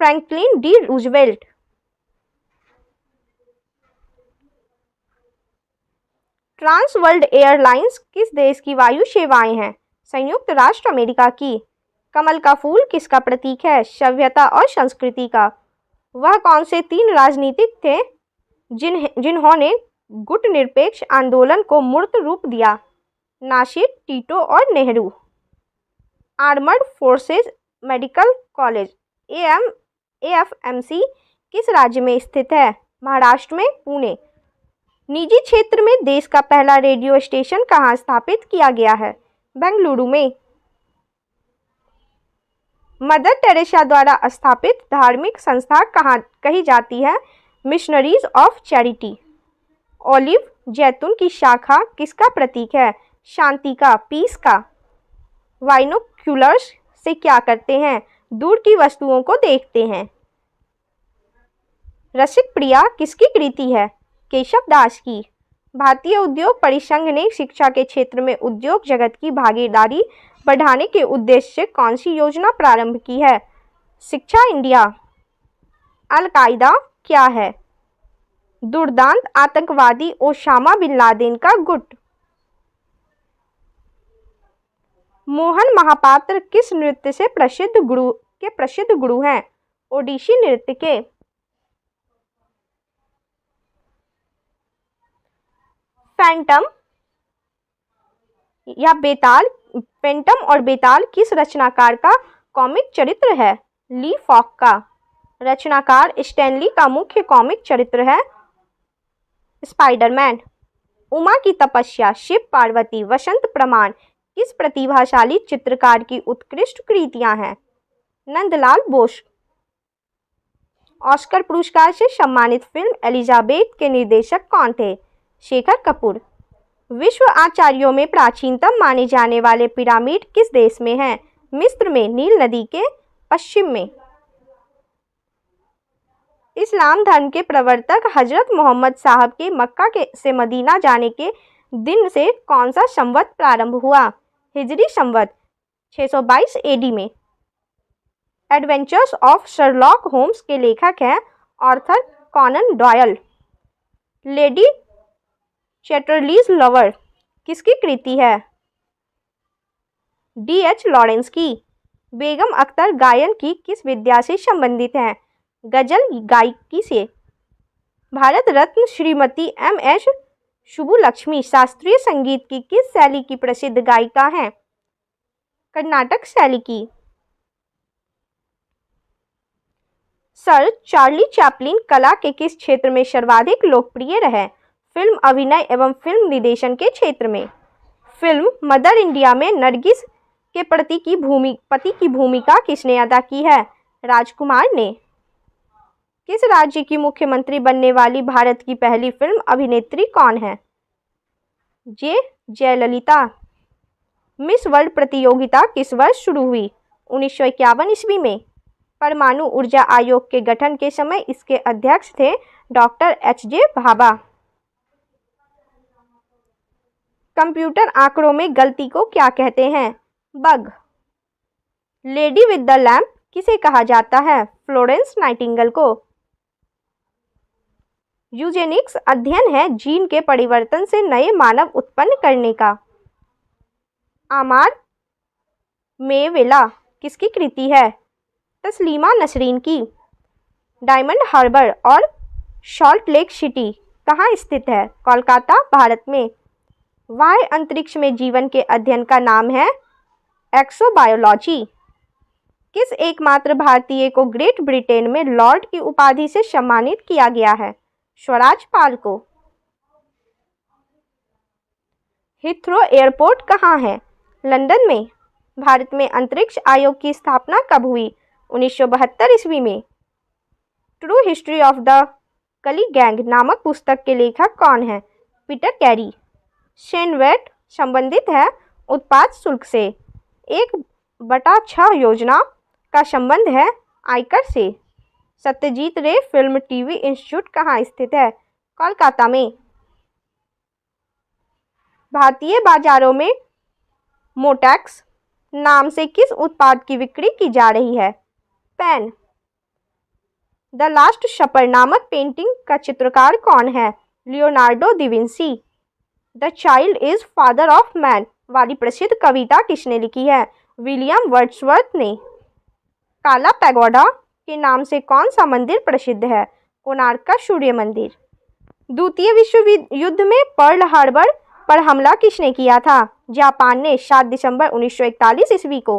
Franklin D Roosevelt. Trans world airlines किस देश की वायु सेवाएं हैं? संयुक्त राष्ट्र अमेरिका की। कमल का फूल किसका प्रतीक है? सभ्यता और संस्कृति का। वह कौन से 3 राजनीतिक थे जिन्होंने गुटनिरपेक्ष आंदोलन को मूर्त रूप दिया? नासिर, टीटो और Nehru. Armoured forces medical college AFMC किस राज्य में स्थित है? महाराष्ट्र में, पुणे। निजी क्षेत्र में देश का पहला रेडियो स्टेशन कहाँ स्थापित किया गया है? बेंगलुरु में। मदर टेरेसा द्वारा स्थापित धार्मिक संस्था कहाँ कही जाती है? Missionaries of charity. ऑलिव, जैतून की शाखा किसका प्रतीक है? शांति का, पीस का। बाइनोक्यूलर्स से क्या करते हैं? दूर की वस्तुओं को देखते हैं। रसिक प्रिया किसकी कृति है? केशव दास की। भारतीय उद्योग परिसंघ ने शिक्षा के क्षेत्र में उद्योग जगत की भागीदारी बढ़ाने के उद्देश्य से कौन सी योजना प्रारंभ की है? शिक्षा इंडिया। अल-कायदा क्या है? दुर्दांत आतंकवादी ओसामा बिन लादेन का गुट। मोहन महापात्र किस नृत्य से प्रसिद्ध गुरु हैं? ओडिसी नृत्य के। फैंटम और बेताल किस रचनाकार का कॉमिक चरित्र है? ली फॉक का। रचनाकार स्टैनली का मुख्य कॉमिक चरित्र है स्पाइडरमैन। उमा की तपस्या, शिव पार्वती, वसंत प्रमाण किस प्रतिभाशाली चित्रकार की उत्कृष्ट कृतियां हैं? नंदलाल बोस। ऑस्कर पुरस्कार से सम्मानित फिल्म एलिजाबेथ के निर्देशक कौन थे? शेखर कपूर। विश्व आचार्यों में प्राचीनतम माने जाने वाले पिरामिड किस देश में हैं? मिस्र में, नील नदी के पश्चिम में। इस्लाम धर्म के प्रवर्तक हजरत मोहम्मद साहब के मक्का से मदीना जाने के दिन से कौन सा संवत प्रारंभ हुआ? हिजरी संवत 622 AD में। एडवेंचर्स ऑफ शर्लॉक होम्स के लेखक हैं Arthur Conan Doyle. Lady Chatterley's lover किसकी कृति है? D.H. लॉरेंस की। बेगम अख्तर गायन की किस विद्या से संबंधित हैं? गजल गायकी से। भारत रत्न श्रीमती M.S. सुब्बुलक्ष्मी शास्त्रीय संगीत की किस शैली की प्रसिद्ध गायिका हैं? कर्नाटक शैली की। सर चार्ली चैपलिन कला के किस क्षेत्र में सर्वाधिक लोकप्रिय रहे? फिल्म अभिनय एवं फिल्म निर्देशन के क्षेत्र में। फिल्म मदर इंडिया में नरगिस के पति की भूमिका किसने अदा की है? राजकुमार ने। किस राज्य की मुख्यमंत्री बनने वाली भारत की पहली फिल्म अभिनेत्री कौन है? जयललिता। मिस वर्ल्ड प्रतियोगिता किस वर्ष शुरू हुई? 1951 ईस्वी में। परमाणु ऊर्जा आयोग के गठन के समय इसके अध्यक्ष थे डॉक्टर H.J. भाभा। कंप्यूटर आंकड़ों में गलती को क्या कहते हैं? Bug. Lady with the lamp किसे कहा जाता है? फ्लोरेंस नाइटिंगेल को। यूजेनिक्स अध्ययन है जीन के परिवर्तन से नए मानव उत्पन्न करने का। आमार मेवेला किसकी कृति है? तस्लीमा नसरीन की। डायमंड हार्बर और सॉल्ट लेक सिटी कहाँ स्थित है? कोलकाता, भारत में। बाह्य अंतरिक्ष में जीवन के अध्ययन का नाम है एक्सोबायोलॉजी। किस एकमात्र भारतीय को ग्रेट ब्रिटेन में लॉर्ड की उपाधि से सम्मानित किया गया है? स्वराज पाल को। हिथ्रो एयरपोर्ट कहाँ है? लंदन में। भारत में अंतरिक्ष आयोग की स्थापना कब हुई? 1972 ईस्वी में। ट्रू हिस्ट्री ऑफ द कली गैंग नामक पुस्तक के लेखक कौन है? Peter carry. शेनवेट संबंधित है उत्पाद शुल्क से। 1/6 योजना का संबंध है आयकर से। सत्यजीत रे फिल्म टीवी इंस्टीट्यूट कहाँ स्थित है? कोलकाता में। भारतीय बाजारों में मोटैक्स नाम से किस उत्पाद की बिक्री की जा रही है? पेन। द लास्ट शपर नामक पेंटिंग का चित्रकार कौन है? Leonardo da Vinci. The child is father of man वाली प्रसिद्ध कविता किसने लिखी है? विलियम वर्ड्सवर्थ ने। काला पैगोडा के नाम से कौन सा मंदिर प्रसिद्ध है? कोणार्क का सूर्य मंदिर। द्वितीय विश्व युद्ध में पर्ल हार्बर पर हमला किसने किया था? जापान ने 7 दिसंबर 1941 ईस्वी को।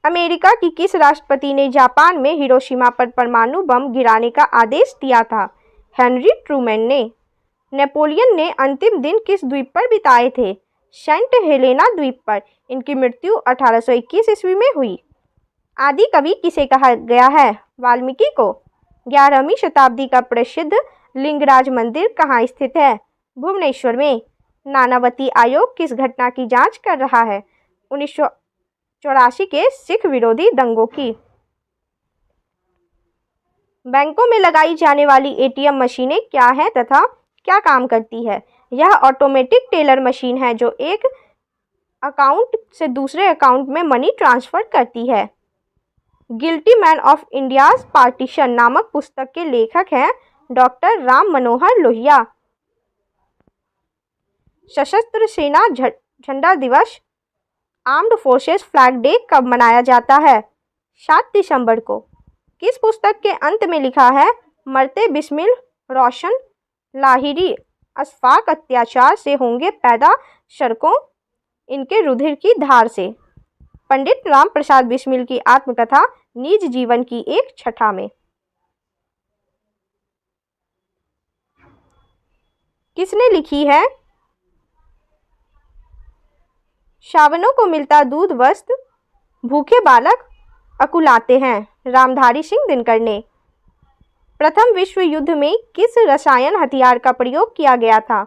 अमेरिका की किस राष्ट्रपति ने जापान में हिरोशिमा पर परमाणु बम गिराने का आदेश दिया था? हेनरी ट्रूमैन ने। नेपोलियन ने अंतिम दिन किस द्वीप पर बिताए थे? सेंट हेलेना द्वीप पर। इनकी मृत्यु 1821 ईस्वी में हुई। आदि कवि किसे कहा गया है? वाल्मीकि को। 11वीं शताब्दी का प्रसिद्ध लिंगराज मंदिर कहाँ स्थित है? भुवनेश्वर में। नानावती आयोग किस घटना की जांच कर रहा है? 1984 के सिख विरोधी दंगों की। बैंकों में लगाई जाने वाली एटीएम मशीनें क्या है तथा क्या काम करती है? यह ऑटोमेटिक टेलर मशीन है जो एक अकाउंट से दूसरे अकाउंट में मनी ट्रांसफर करती है। Guilty man of India's partition नामक पुस्तक के लेखक हैं डॉक्टर राम मनोहर लोहिया। सशस्त्र सेना झंडा दिवस आर्म्ड फोर्सेस फ्लैग डे कब मनाया जाता है? 7 दिसंबर को। किस पुस्तक के अंत में लिखा है? मरते बिस्मिल रोशन लाहिरी अशफाक अत्याचार से होंगे पैदा सड़कों इनके रुधिर की धार से। पंडित राम प्रसाद बिस्मिल की आत्मकथा निज जीवन की एक छठा में। किसने लिखी है? श्रावणों को मिलता दूध वस्त्र भूखे बालक अकुलाते हैं। रामधारी सिंह दिनकर ने। प्रथम विश्व युद्ध में किस रसायन हथियार का प्रयोग किया गया था?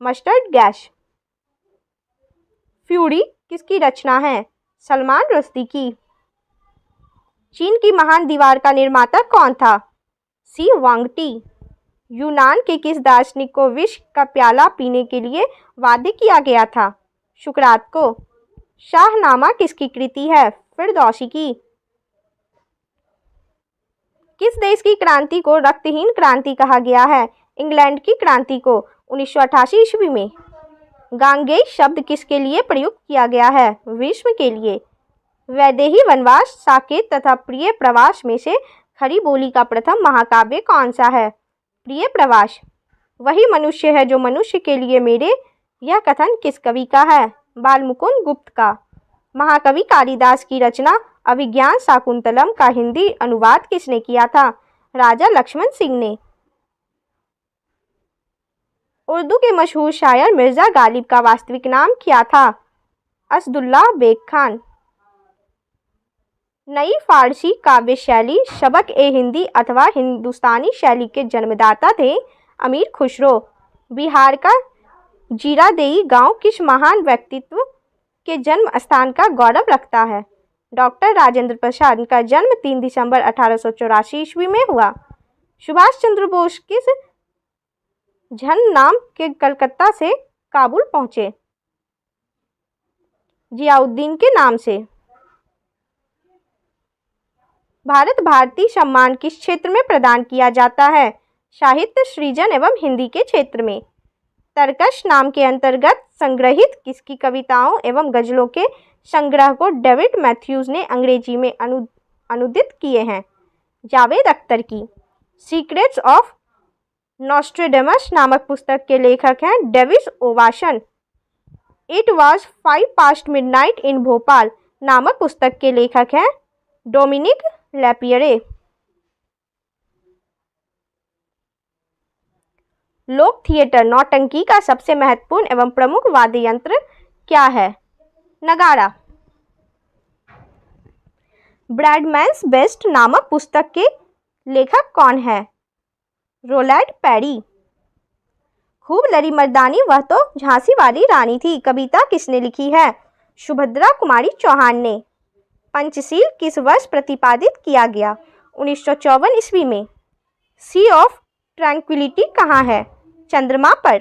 Mustard gas. फ्यूरी किसकी रचना है? सलमान रुश्दी की। चीन की महान दीवार का निर्माता कौन था? सी वांगटी। यूनान के किस दार्शनिक को विष का प्याला पीने के लिए बाध्य किया गया था? सुकरात को। शाहनामा किसकी कृति है? फिरदौसी की। किस देश की क्रांति को रक्तहीन क्रांति कहा गया है? इंग्लैंड की क्रांति को 1988 ईस्वी में। गांगेय शब्द किसके लिए प्रयुक्त किया गया है? भीष्म के लिए। वैदेही वनवास साकेत तथा प्रिय प्रवास में से खरी बोली का प्रथम महाकाव्य कौन सा है? प्रिय प्रवास। वही मनुष्य है जो मनुष्य के लिए मेरे यह कथन किस कवि का है? बालमुकुंद गुप्त का। महाकवि कालिदास की रचना अभिज्ञान शाकुंतलम का हिंदी अनुवाद किसने किया था? राजा लक्ष्मण सिंह ने। उर्दू के मशहूर शायर मिर्जा गालिब का वास्तविक नाम क्या था? असदुल्लाह बेग खान। नई फारसी काव्य शैली सबक ए हिंदी अथवा हिंदुस्तानी शैली के जन्मदाता थे अमीर खुसरो। बिहार का जीरादेई गांव किस महान व्यक्तित्व के जन्म स्थान का गौरव रखता है? डॉक्टर राजेंद्र प्रसाद का जन्म 3 दिसंबर 1884 ईस्वी में हुआ। सुभाष चंद्र बोस किस झन नाम के कलकत्ता से काबुल पहुंचे? जियाउद्दीन के नाम से। भारत भारती सम्मान किस क्षेत्र में प्रदान किया जाता है? साहित्य सृजन एवं हिंदी के क्षेत्र में। तर्कश नाम के अंतर्गत संग्रहित किसकी कविताओं एवं गजलों के संग्रह को डेविड मैथ्यूज ने अंग्रेजी में अनुदित किए हैं? जावेद अख्तर की। सीक्रेट्स ऑफ नॉस्ट्रेडमस नामक पुस्तक के लेखक हैं Davis Owasan. It was 5 past midnight in Bhopal नामक पुस्तक के लेखक हैं डोमिनिक लैपियरे। लोक थिएटर नौटंकी का सबसे महत्वपूर्ण एवं प्रमुख वाद्य यंत्र क्या है? नगाड़ा। ब्रैडमैन्स बेस्ट नामक पुस्तक के लेखक कौन है? रोलैंड पैरी। खूब लड़ी मर्दानी वह तो झांसी वाली रानी थी कविता किसने लिखी है? सुभद्रा कुमारी चौहान ने। पंचशील किस वर्ष प्रतिपादित किया गया? 1954 ईस्वी में। सी ऑफ ट्रैंक्विलिटी कहाँ है? चंद्रमा पर।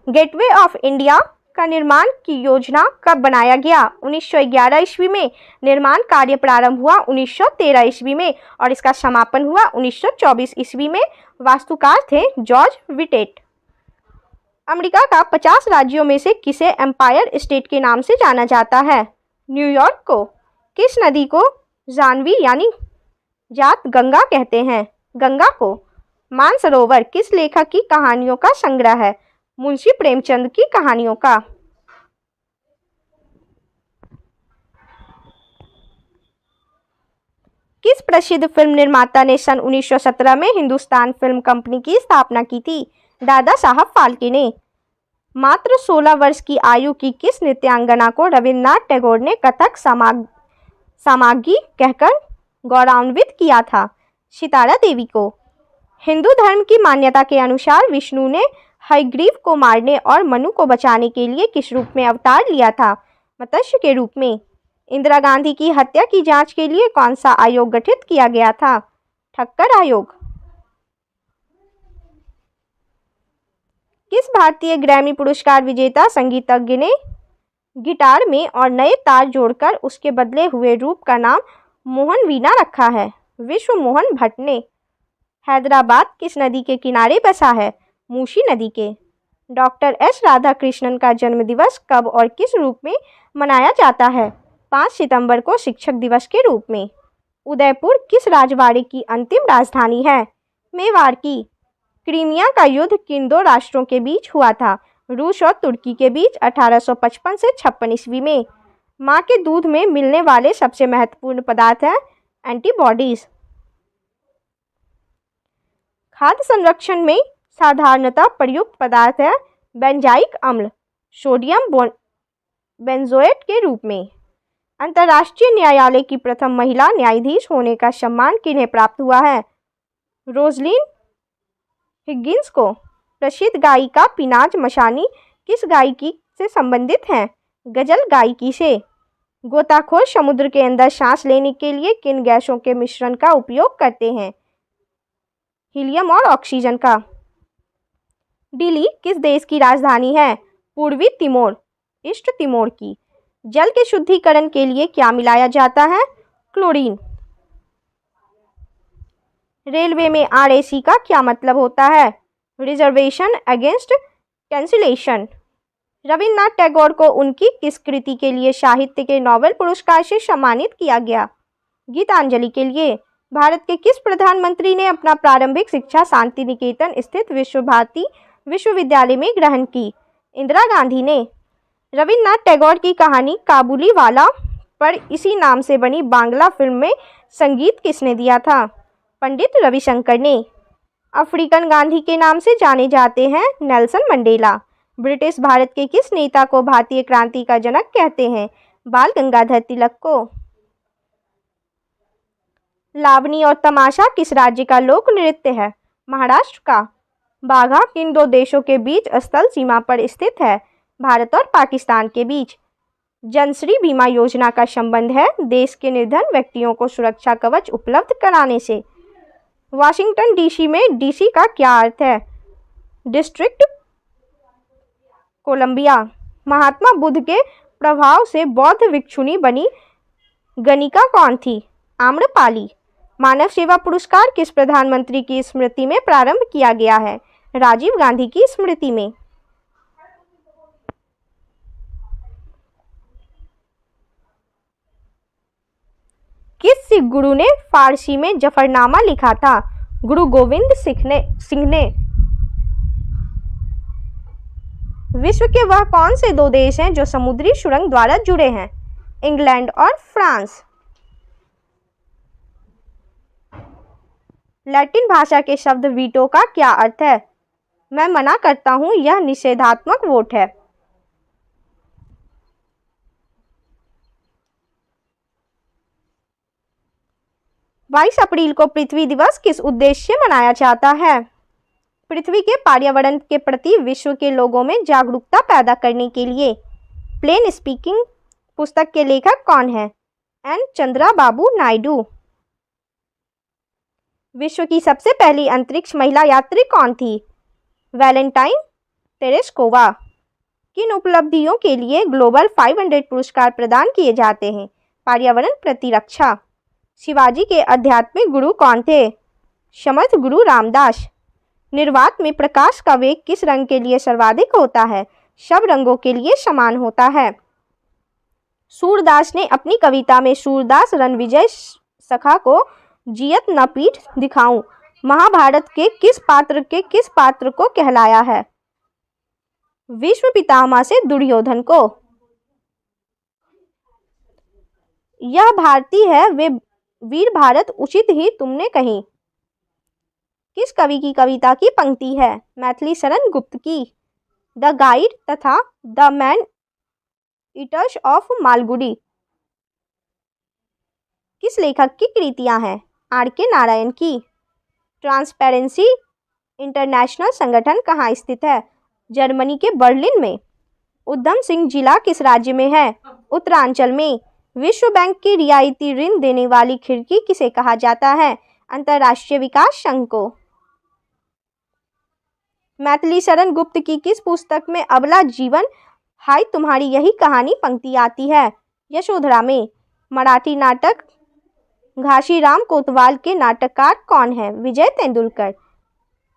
गेटवे ऑफ इंडिया का निर्माण की योजना कब बनाया गया? 1911 ईस्वी में। निर्माण कार्य प्रारंभ हुआ 1913 ईस्वी में और इसका समापन हुआ 1924 ईस्वी में। वास्तुकार थे जॉर्ज विटेट। अमेरिका का 50 राज्यों में से किसे एम्पायर स्टेट के नाम से जाना जाता है? न्यूयॉर्क को। किस नदी को जानवी यानी जात गंगा कहते हैं? गंगा को। मानसरोवर किस लेखक की कहानियों का संग्रह है? मुंशी प्रेमचंद की कहानियों का। किस प्रसिद्ध फिल्म निर्माता ने सन 1917 में हिंदुस्तान फिल्म कंपनी की स्थापना की थी? दादा साहब फाल्के ने। मात्र 16 वर्ष की आयु की किस नृत्यांगना को रविन्द्रनाथ टैगोर ने कथक सामागी कहकर गौरवान्वित किया था? सितारा देवी को। हिंदू धर्म की मान्यता के अनुसार विष्णु ने हयग्रीव को मारने और मनु को बचाने के लिए किस रूप में अवतार लिया था? मत्स्य के रूप में। इंदिरा गांधी की हत्या की जांच के लिए कौन सा आयोग गठित किया गया था? ठक्कर आयोग। किस भारतीय ग्रैमी पुरस्कार विजेता संगीतज्ञ ने गिटार में और नए तार जोड़कर उसके बदले हुए रूप का नाम मोहन वीणा रखा है? विश्व मोहन भट्ट ने। हैदराबाद किस नदी के किनारे बसा है? मूसी नदी के। डॉक्टर एस राधाकृष्णन का जन्मदिवस कब और किस रूप में मनाया जाता है? 5 सितंबर को शिक्षक दिवस के रूप में। उदयपुर किस राजवाड़े की अंतिम राजधानी है? मेवाड़ की। क्रीमिया का युद्ध किन 2 राष्ट्रों के बीच हुआ था? रूस और तुर्की के बीच 1855 से 56 ईस्वी में। माँ के दूध में मिलने वाले सबसे महत्वपूर्ण पदार्थ हैं एंटीबॉडीज। खाद्य संरक्षण में साधारणतः प्रयुक्त पदार्थ है बेंजाइक अम्ल सोडियम बेंजोएट के रूप में। अंतर्राष्ट्रीय न्यायालय की प्रथम महिला न्यायाधीश होने का सम्मान किन्हें प्राप्त हुआ है? रोजलिन हिगिंस को। प्रसिद्ध गायिका पिनाज मशानी किस गायकी से संबंधित हैं? गजल गायकी से। गोताखोर समुद्र के अंदर सांस लेने के लिए किन गैसों के मिश्रण का उपयोग करते हैं? हीलियम और ऑक्सीजन का। डिली किस देश की राजधानी है? पूर्वी तिमोर ईस्ट तिमोर की। जल के शुद्धिकरण के लिए क्या मिलाया जाता है? क्लोरीन। रेलवे में RAC का क्या मतलब होता है? Reservation against cancellation. Rabindranath Tagore को उनकी किस कृति के लिए साहित्य के नोबेल पुरस्कार से सम्मानित किया गया? गीतांजलि के लिए। भारत के किस प्रधानमंत्री ने अपना प्रारंभिक शिक्षा शांति निकेतन स्थित विश्व भारती विश्वविद्यालय में ग्रहण की? इंदिरा गांधी ने। रविन्द्रनाथ टैगोर की कहानी काबुली वाला पर इसी नाम से बनी बांग्ला फिल्म में संगीत किसने दिया था? पंडित रविशंकर ने। अफ्रीकन गांधी के नाम से जाने जाते हैं नेल्सन मंडेला। ब्रिटिश भारत के किस नेता को भारतीय क्रांति का जनक कहते हैं? बाल गंगाधर तिलक को। लावनी और तमाशा किस राज्य का लोक नृत्य है? महाराष्ट्र का। बाघा किन 2 देशों के बीच स्थल सीमा पर स्थित है? भारत और पाकिस्तान के बीच। जनश्री बीमा योजना का संबंध है देश के निर्धन व्यक्तियों को सुरक्षा कवच उपलब्ध कराने से। वाशिंगटन DC में DC का क्या अर्थ है? District Colombia. महात्मा बुद्ध के प्रभाव से बौद्ध भिक्षुणी बनी गणिका कौन थी? आम्रपाली। मानव सेवा पुरस्कार किस प्रधानमंत्री की स्मृति में प्रारंभ किया गया है? राजीव गांधी की स्मृति में। किस सिख गुरु ने फारसी में जफरनामा लिखा था? गुरु गोविंद सिंह ने। विश्व के वह कौन से 2 देश हैं जो समुद्री सुरंग द्वारा जुड़े हैं? इंग्लैंड और फ्रांस। लैटिन भाषा के शब्द वीटो का क्या अर्थ है? मैं मना करता हूं, यह निषेधात्मक वोट है। 22 अप्रैल को पृथ्वी दिवस किस उद्देश्य से मनाया जाता है? पृथ्वी के पर्यावरण के प्रति विश्व के लोगों में जागरूकता पैदा करने के लिए। प्लेन स्पीकिंग पुस्तक के लेखक कौन है? एन चंद्राबाबू नायडू। विश्व की सबसे पहली अंतरिक्ष महिला यात्री कौन थी? Valentine Tereshkova. किन उपलब्धियों के लिए ग्लोबल 500 पुरस्कार प्रदान किए जाते हैं? पर्यावरण प्रतिरक्षा। शिवाजी के आध्यात्मिक गुरु कौन थे? समर्थ गुरु रामदास। निर्वात में प्रकाश का वेग किस रंग के लिए सर्वाधिक होता है? सब रंगों के लिए समान होता है। सूरदास ने अपनी कविता में सूरदास रणविजय सखा को जियत न पीठ दिखाऊं महाभारत के किस पात्र को कहलाया है? विश्व पितामह से दुर्योधन को। यह भारती है वे वीर भारत उचित ही तुमने कही किस कवि की कविता की पंक्ति है? मैथिली शरण गुप्त की। द गाइड तथा the man eaters of Malgudi किस लेखक की कृतियां हैं? आर.के. नारायण की। ट्रांसपेरेंसी इंटरनेशनल संगठन कहाँ स्थित है? जर्मनी के बर्लिन में। उधम सिंह जिला किस राज्य में है? उत्तरांचल में। विश्व बैंक की रियायती ऋण देने वाली खिड़की किसे कहा जाता है? अंतर्राष्ट्रीय विकास संघ को। मैथिली शरण गुप्त की किस पुस्तक में अबला जीवन हाय तुम्हारी यही कहानी पंक्ति आती है? यशोधरा में। मराठी नाटक घाशीराम कोतवाल के नाटककार कौन है? विजय तेंदुलकर।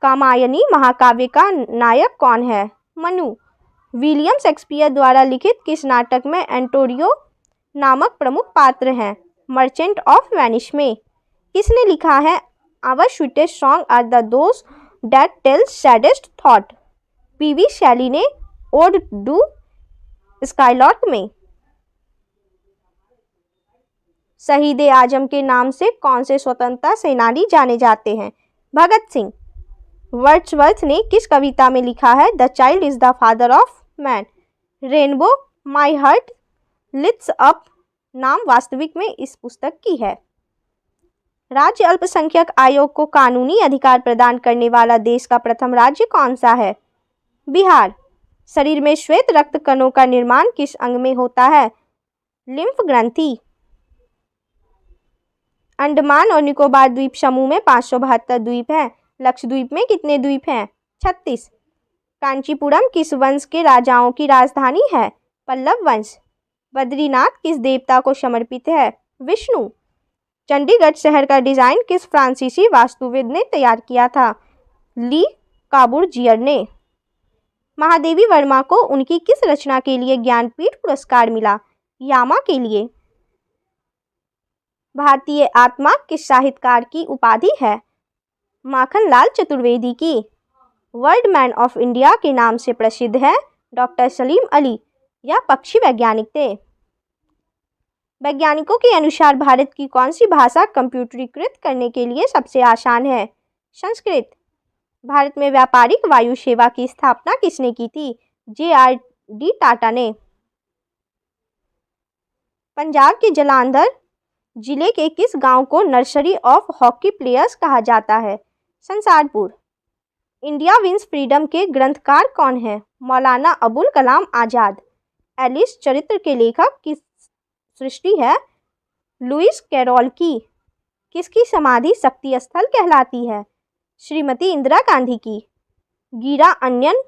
कामायनी महाकाव्य का नायक कौन है? मनु। विलियम शेक्सपियर द्वारा लिखित किस नाटक में एंटोनियो नामक प्रमुख पात्र हैं? मर्चेंट ऑफ वेनिस में। किसने लिखा है our sweetest song are the those that tell saddest thought? P V. Shelley ने ओड डू स्काइलॉट में। शहीद आजम के नाम से कौन से स्वतंत्रता सेनानी जाने जाते हैं? भगत सिंह। वर्ड्सवर्थ ने किस कविता में लिखा है the child is the father of man? Rainbow my heart lits up नाम वास्तविक में इस पुस्तक की है। राज्य अल्पसंख्यक आयोग को कानूनी अधिकार प्रदान करने वाला देश का प्रथम राज्य कौन सा है? बिहार। शरीर में श्वेत रक्त कणों का निर्माण किस अंग में होता है? लिम्फ ग्रंथि। अंडमान और निकोबार द्वीप समूह में 572 द्वीप हैं। लक्षद्वीप में कितने द्वीप हैं? 36। कांचीपुरम किस वंश के राजाओं की राजधानी है? पल्लव वंश। बद्रीनाथ किस देवता को समर्पित है? विष्णु। चंडीगढ़ शहर का डिजाइन किस फ्रांसीसी वास्तुविद ने तैयार किया था? ली काबूर्जियर ने। महादेवी वर्मा को उनकी किस रचना के लिए ज्ञानपीठ पुरस्कार मिला? यामा के लिए। भारतीय आत्मा किस साहित्यकार की उपाधि है? माखनलाल चतुर्वेदी की। वर्ल्ड मैन ऑफ इंडिया के नाम से प्रसिद्ध है डॉक्टर सलीम अली। यह पक्षी वैज्ञानिक थे। वैज्ञानिकों के अनुसार भारत की कौन सी भाषा कंप्यूटरीकृत करने के लिए सबसे आसान है? संस्कृत। भारत में व्यापारिक वायु सेवा की स्थापना किसने की थी? जे.आर.डी. टाटा ने। पंजाब के जालंधर जिले के किस गांव को नर्सरी ऑफ हॉकी प्लेयर्स कहा जाता है? संसारपुर। इंडिया विंस फ्रीडम के ग्रंथकार कौन है? मौलाना अबुल कलाम आजाद। एलिस चरित्र के लेखक की सृष्टि है? लुइस कैरोल की। किसकी समाधि शक्ति स्थल कहलाती है? श्रीमती इंदिरा गांधी की। गिरा अन्यन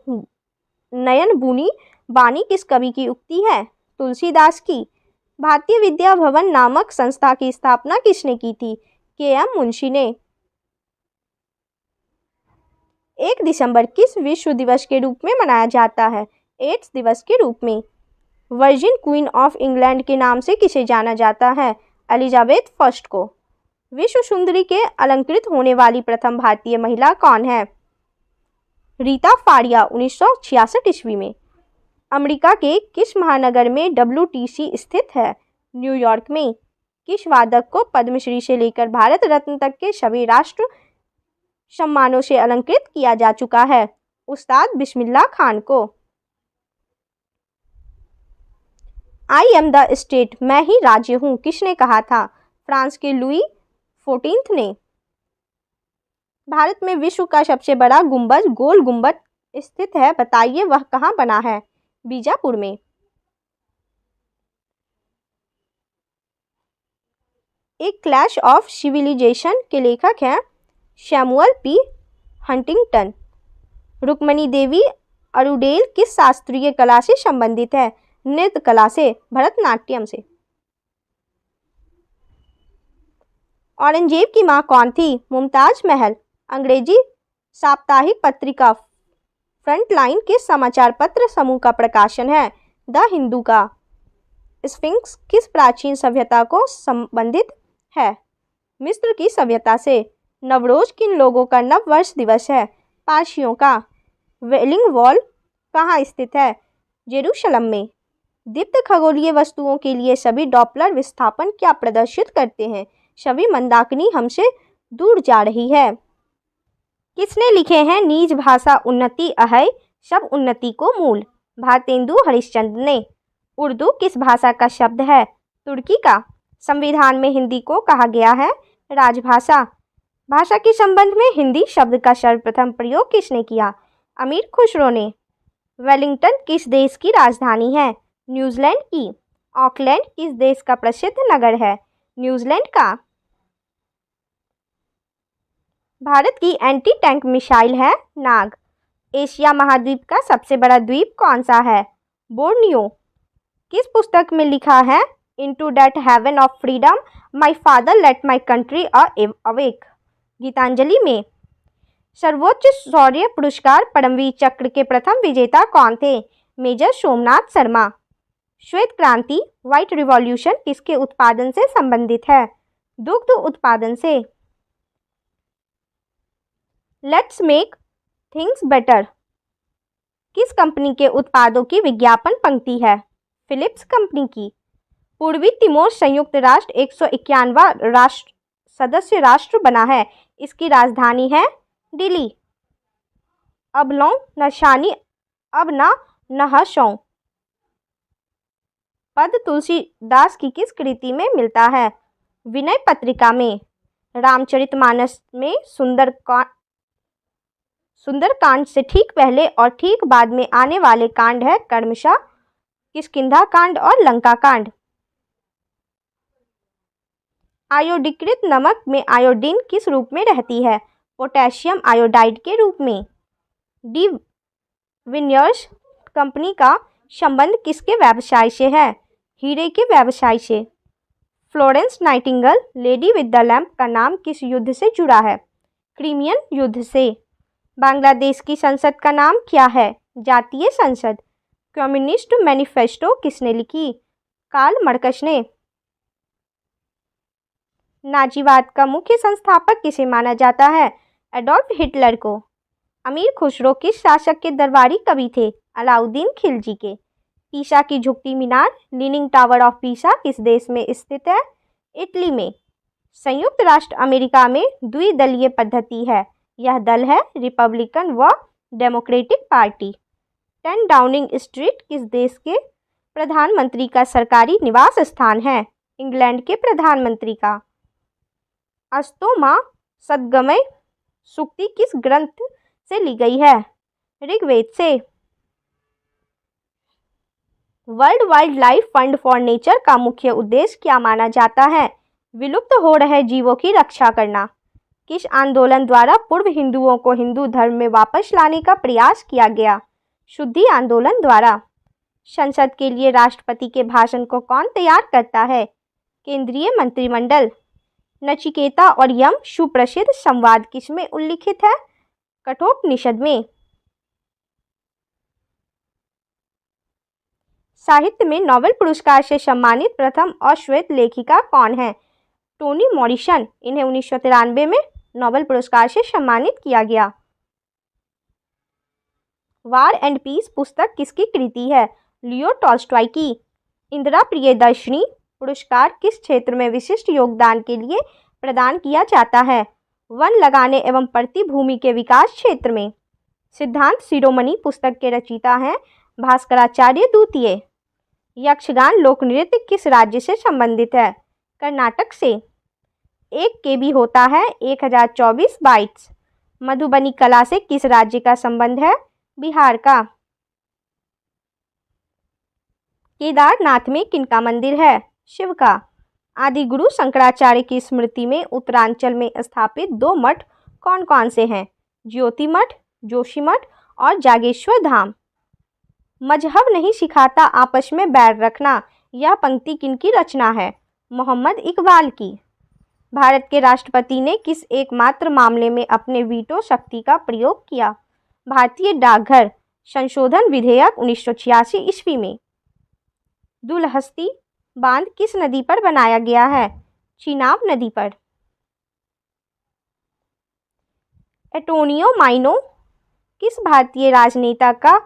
नयन बुनी बानी किस कवि की उक्ति है? तुलसीदास की। भारतीय विद्या भवन नामक संस्था की स्थापना किसने की थी? के.एम. मुंशी ने। 1 दिसंबर किस विश्व दिवस के रूप में मनाया जाता है? एड्स दिवस के रूप में। वर्जिन क्वीन ऑफ इंग्लैंड के नाम से किसे जाना जाता है? एलिजाबेथ फर्स्ट को। विश्व सुंदरी के अलंकृत होने वाली प्रथम भारतीय महिला कौन है? रीता फाड़िया 1966 ईस्वी में। अमेरिका के किस महानगर में WTC स्थित है? न्यूयॉर्क में। किस वादक को पद्मश्री से लेकर भारत रत्न तक के सभी राष्ट्र सम्मानों से अलंकृत किया जा चुका है? उस्ताद बिस्मिल्लाह खान को। आई एम द स्टेट, मैं ही राज्य हूँ, किसने कहा था? फ्रांस के लुई 14 ने। भारत में विश्व का सबसे बड़ा गुंबद गोल गुंबद स्थित है, बताइए वह कहाँ बना है? बीजापुर में। एक क्लैश ऑफ सिविलाइजेशन के लेखक हैं सैमुअल पी हंटिंगटन। रुक्मणी देवी अरुडेल किस शास्त्रीय कला से संबंधित है? नृत्य कला से, भरतनाट्यम से। औरंगजेब की मां कौन थी? मुमताज महल। अंग्रेजी साप्ताहिक पत्रिका फ्रंटलाइन के समाचार पत्र समूह का प्रकाशन है? द हिंदू का। स्फिंक्स किस प्राचीन सभ्यता को संबंधित है? मिस्र की सभ्यता से। नवरोज किन लोगों का नव वर्ष दिवस है? पारसियों का। वेलिंग वॉल कहाँ स्थित है? जेरूशलम में। दीप्त खगोलीय वस्तुओं के लिए सभी डॉपलर विस्थापन क्या प्रदर्शित करते हैं? छवि मंदाकिनी हमसे दूर जा रही है। किसने लिखे हैं निज भाषा उन्नति अहै सब उन्नति को मूल? भारतेंदु हरिश्चंद्र ने। उर्दू किस भाषा का शब्द है? तुर्की का। संविधान में हिंदी को कहा गया है राजभाषा। भाषा के संबंध में हिंदी शब्द का सर्वप्रथम प्रयोग किसने किया? अमीर खुसरो ने। वेलिंगटन किस देश की राजधानी है? न्यूजीलैंड की। ऑकलैंड किस देश का प्रसिद्ध नगर है? न्यूजीलैंड का। भारत की एंटी टैंक मिसाइल है नाग। एशिया महाद्वीप का सबसे बड़ा द्वीप कौन सा है? बोर्नियो। किस पुस्तक में लिखा है into that heaven of freedom my father let my country awake? Gitanjali में। सर्वोच्च शौर्य पुरस्कार परमवीर चक्र के प्रथम विजेता कौन थे? मेजर सोमनाथ शर्मा। श्वेत क्रांति व्हाइट रिवॉल्यूशन किसके उत्पादन से संबंधित है? दुग्ध उत्पादन से। लेट्स मेक थिंग्स बेटर किस कंपनी के उत्पादों की विज्ञापन पंक्ति है? फिलिप्स कंपनी की। पूर्वी तिमोर संयुक्त राष्ट्र 151वां सदस्य राष्ट्र बना है। इसकी राजधानी है दिल्ली। अबलों नशानी अब ना नहशों पद तुलसीदास की किस कृति में मिलता है? विनय पत्रिका में। रामचरितमानस में सुंदरकांड से ठीक पहले और ठीक बाद में आने वाले कांड है कर्मशा, किष्किंधा कांड और लंका कांड। आयोडीकृत नमक में आयोडीन किस रूप में रहती है? पोटेशियम आयोडाइड के रूप में। डी विनियर्स कंपनी का संबंध किसके व्यवसाय से है? हीरे के व्यवसाय से। Florence Nightingale lady with the lamp का नाम किस युद्ध से जुड़ा है? क्रीमियन युद्ध से। बांग्लादेश की संसद का नाम क्या है? जातीय संसद। कम्युनिस्ट मैनिफेस्टो किसने लिखी? कार्ल मार्क्स ने। नाजीवाद का मुख्य संस्थापक किसे माना जाता है? एडोल्फ हिटलर को। अमीर खुसरो किस शासक के दरबारी कवि थे? अलाउद्दीन खिलजी के। पीसा की झुकती मीनार लीनिंग टावर ऑफ पीसा किस देश में स्थित है? इटली में। संयुक्त राष्ट्र अमेरिका में द्विदलीय पद्धति है। यह दल है रिपब्लिकन व डेमोक्रेटिक पार्टी। 10 डाउनिंग स्ट्रीट किस देश के प्रधानमंत्री का सरकारी निवास स्थान है? इंग्लैंड के प्रधानमंत्री का। अस्तोमा सद्गमय सूक्ति किस ग्रंथ से ली गई है? ऋग्वेद से। World wild life fund for nature का मुख्य उद्देश्य क्या माना जाता है? विलुप्त हो रहे जीवों की रक्षा करना। किस आंदोलन द्वारा पूर्व हिंदुओं को हिंदू धर्म में वापस लाने का प्रयास किया गया? शुद्धि आंदोलन द्वारा। संसद के लिए राष्ट्रपति के भाषण को कौन तैयार करता है? केंद्रीय मंत्रिमंडल। नचिकेता और यम सुप्रसिद्ध संवाद किसमें उल्लिखित है? कठोपनिषद में। साहित्य में नोबेल पुरस्कार से सम्मानित प्रथम अश्वेत लेखिका कौन है? Tony Morrison. इन्हें 1993 में नोबेल पुरस्कार से सम्मानित किया गया। वार एंड पीस पुस्तक किसकी कृति है? लियो टॉल्स्टॉय की। इंदिरा प्रियदर्शनी पुरस्कार किस क्षेत्र में विशिष्ट योगदान के लिए प्रदान किया जाता है? वन लगाने एवं प्रतिभूमि के विकास क्षेत्र में। सिद्धांत शिरोमणि पुस्तक के रचयिता हैं भास्कराचार्य द्वितीय। यक्षगान लोक नृत्य किस राज्य से संबंधित है? कर्नाटक से। 1 KB होता है 1024 बाइट्स। मधुबनी कला से किस राज्य का संबंध है? बिहार का। केदारनाथ में किनका मंदिर है? शिव का। आदि गुरु शंकराचार्य की स्मृति में उत्तरांचल में स्थापित 2 मठ कौन कौन से हैं? ज्योति मठ, जोशी मठ और जागेश्वर धाम। मजहब नहीं सिखाता आपस में बैर रखना। यह पंक्ति किनकी रचना है? मोहम्मद इकबाल की। भारत के राष्ट्रपति ने किस एकमात्र मामले में अपने वीटो शक्ति का प्रयोग किया? भारतीय डाकघर संशोधन विधेयक 1986 ईस्वी में। दुलहस्ती बांध किस नदी पर बनाया गया है? चिनाब नदी पर। एंटोनियो माइनो किस भारतीय राजनेता का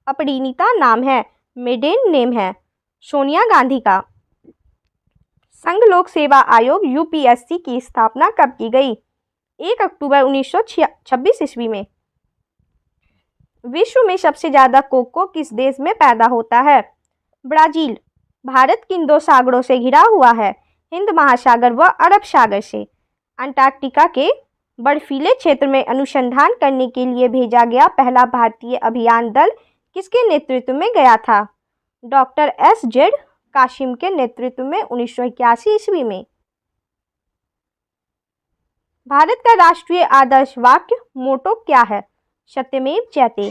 अपरिणीता नाम है? मेडेन नेम है सोनिया गांधी का। संघ लोक सेवा आयोग यूपीएससी की स्थापना कब की गई? 1 अक्टूबर 1926 ईस्वी में। विश्व में सबसे ज्यादा कोको किस देश में पैदा होता है? ब्राजील। भारत किन दो सागरों से घिरा हुआ है? हिंद महासागर व अरब सागर से। अंटार्कटिका के बर्फीले क्षेत्र में अनुसंधान करने के लिए भेजा गया पहला भारतीय अभियान दल किसके नेतृत्व में गया था? डॉक्टर एस.जेड. कासिम के नेतृत्व में 1981 ईस्वी में। भारत का राष्ट्रीय आदर्श वाक्य मोटो क्या है? सत्यमेव जयते।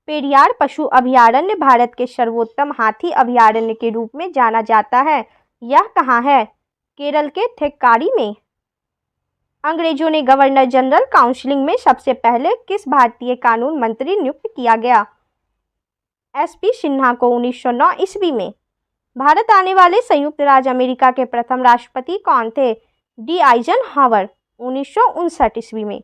पेरियार पशु अभयारण्य भारत के सर्वोत्तम हाथी अभयारण्य के रूप में जाना जाता है। यह कहाँ है? केरल के थेक्कारी में। अंग्रेजों ने गवर्नर जनरल काउंसिलिंग में सबसे पहले किस भारतीय कानून मंत्री नियुक्त किया गया? एस.पी. सिन्हा को 1909 ईस्वी में। भारत आने वाले संयुक्त राज्य अमेरिका के प्रथम राष्ट्रपति कौन थे? डी. आइजनहावर 1959 ईस्वी में।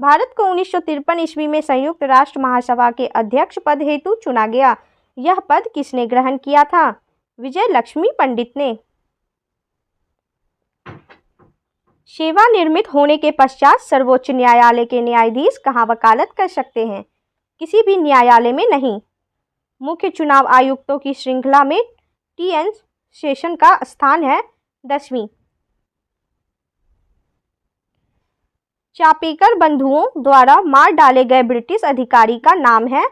भारत को 1953 ईस्वी में संयुक्त राष्ट्र महासभा के अध्यक्ष पद हेतु चुना गया। यह पद किसने ग्रहण किया था? विजय लक्ष्मी पंडित ने। सेवानिवृत्त होने के पश्चात सर्वोच्च न्यायालय के न्यायाधीश कहाँ वकालत कर सकते हैं? किसी भी न्यायालय में नहीं। मुख्य चुनाव आयुक्तों की श्रृंखला में टी.एन. शेषन का स्थान है 10वीं। चापेकर बंधुओं द्वारा मार डाले गए ब्रिटिश अधिकारी का नाम है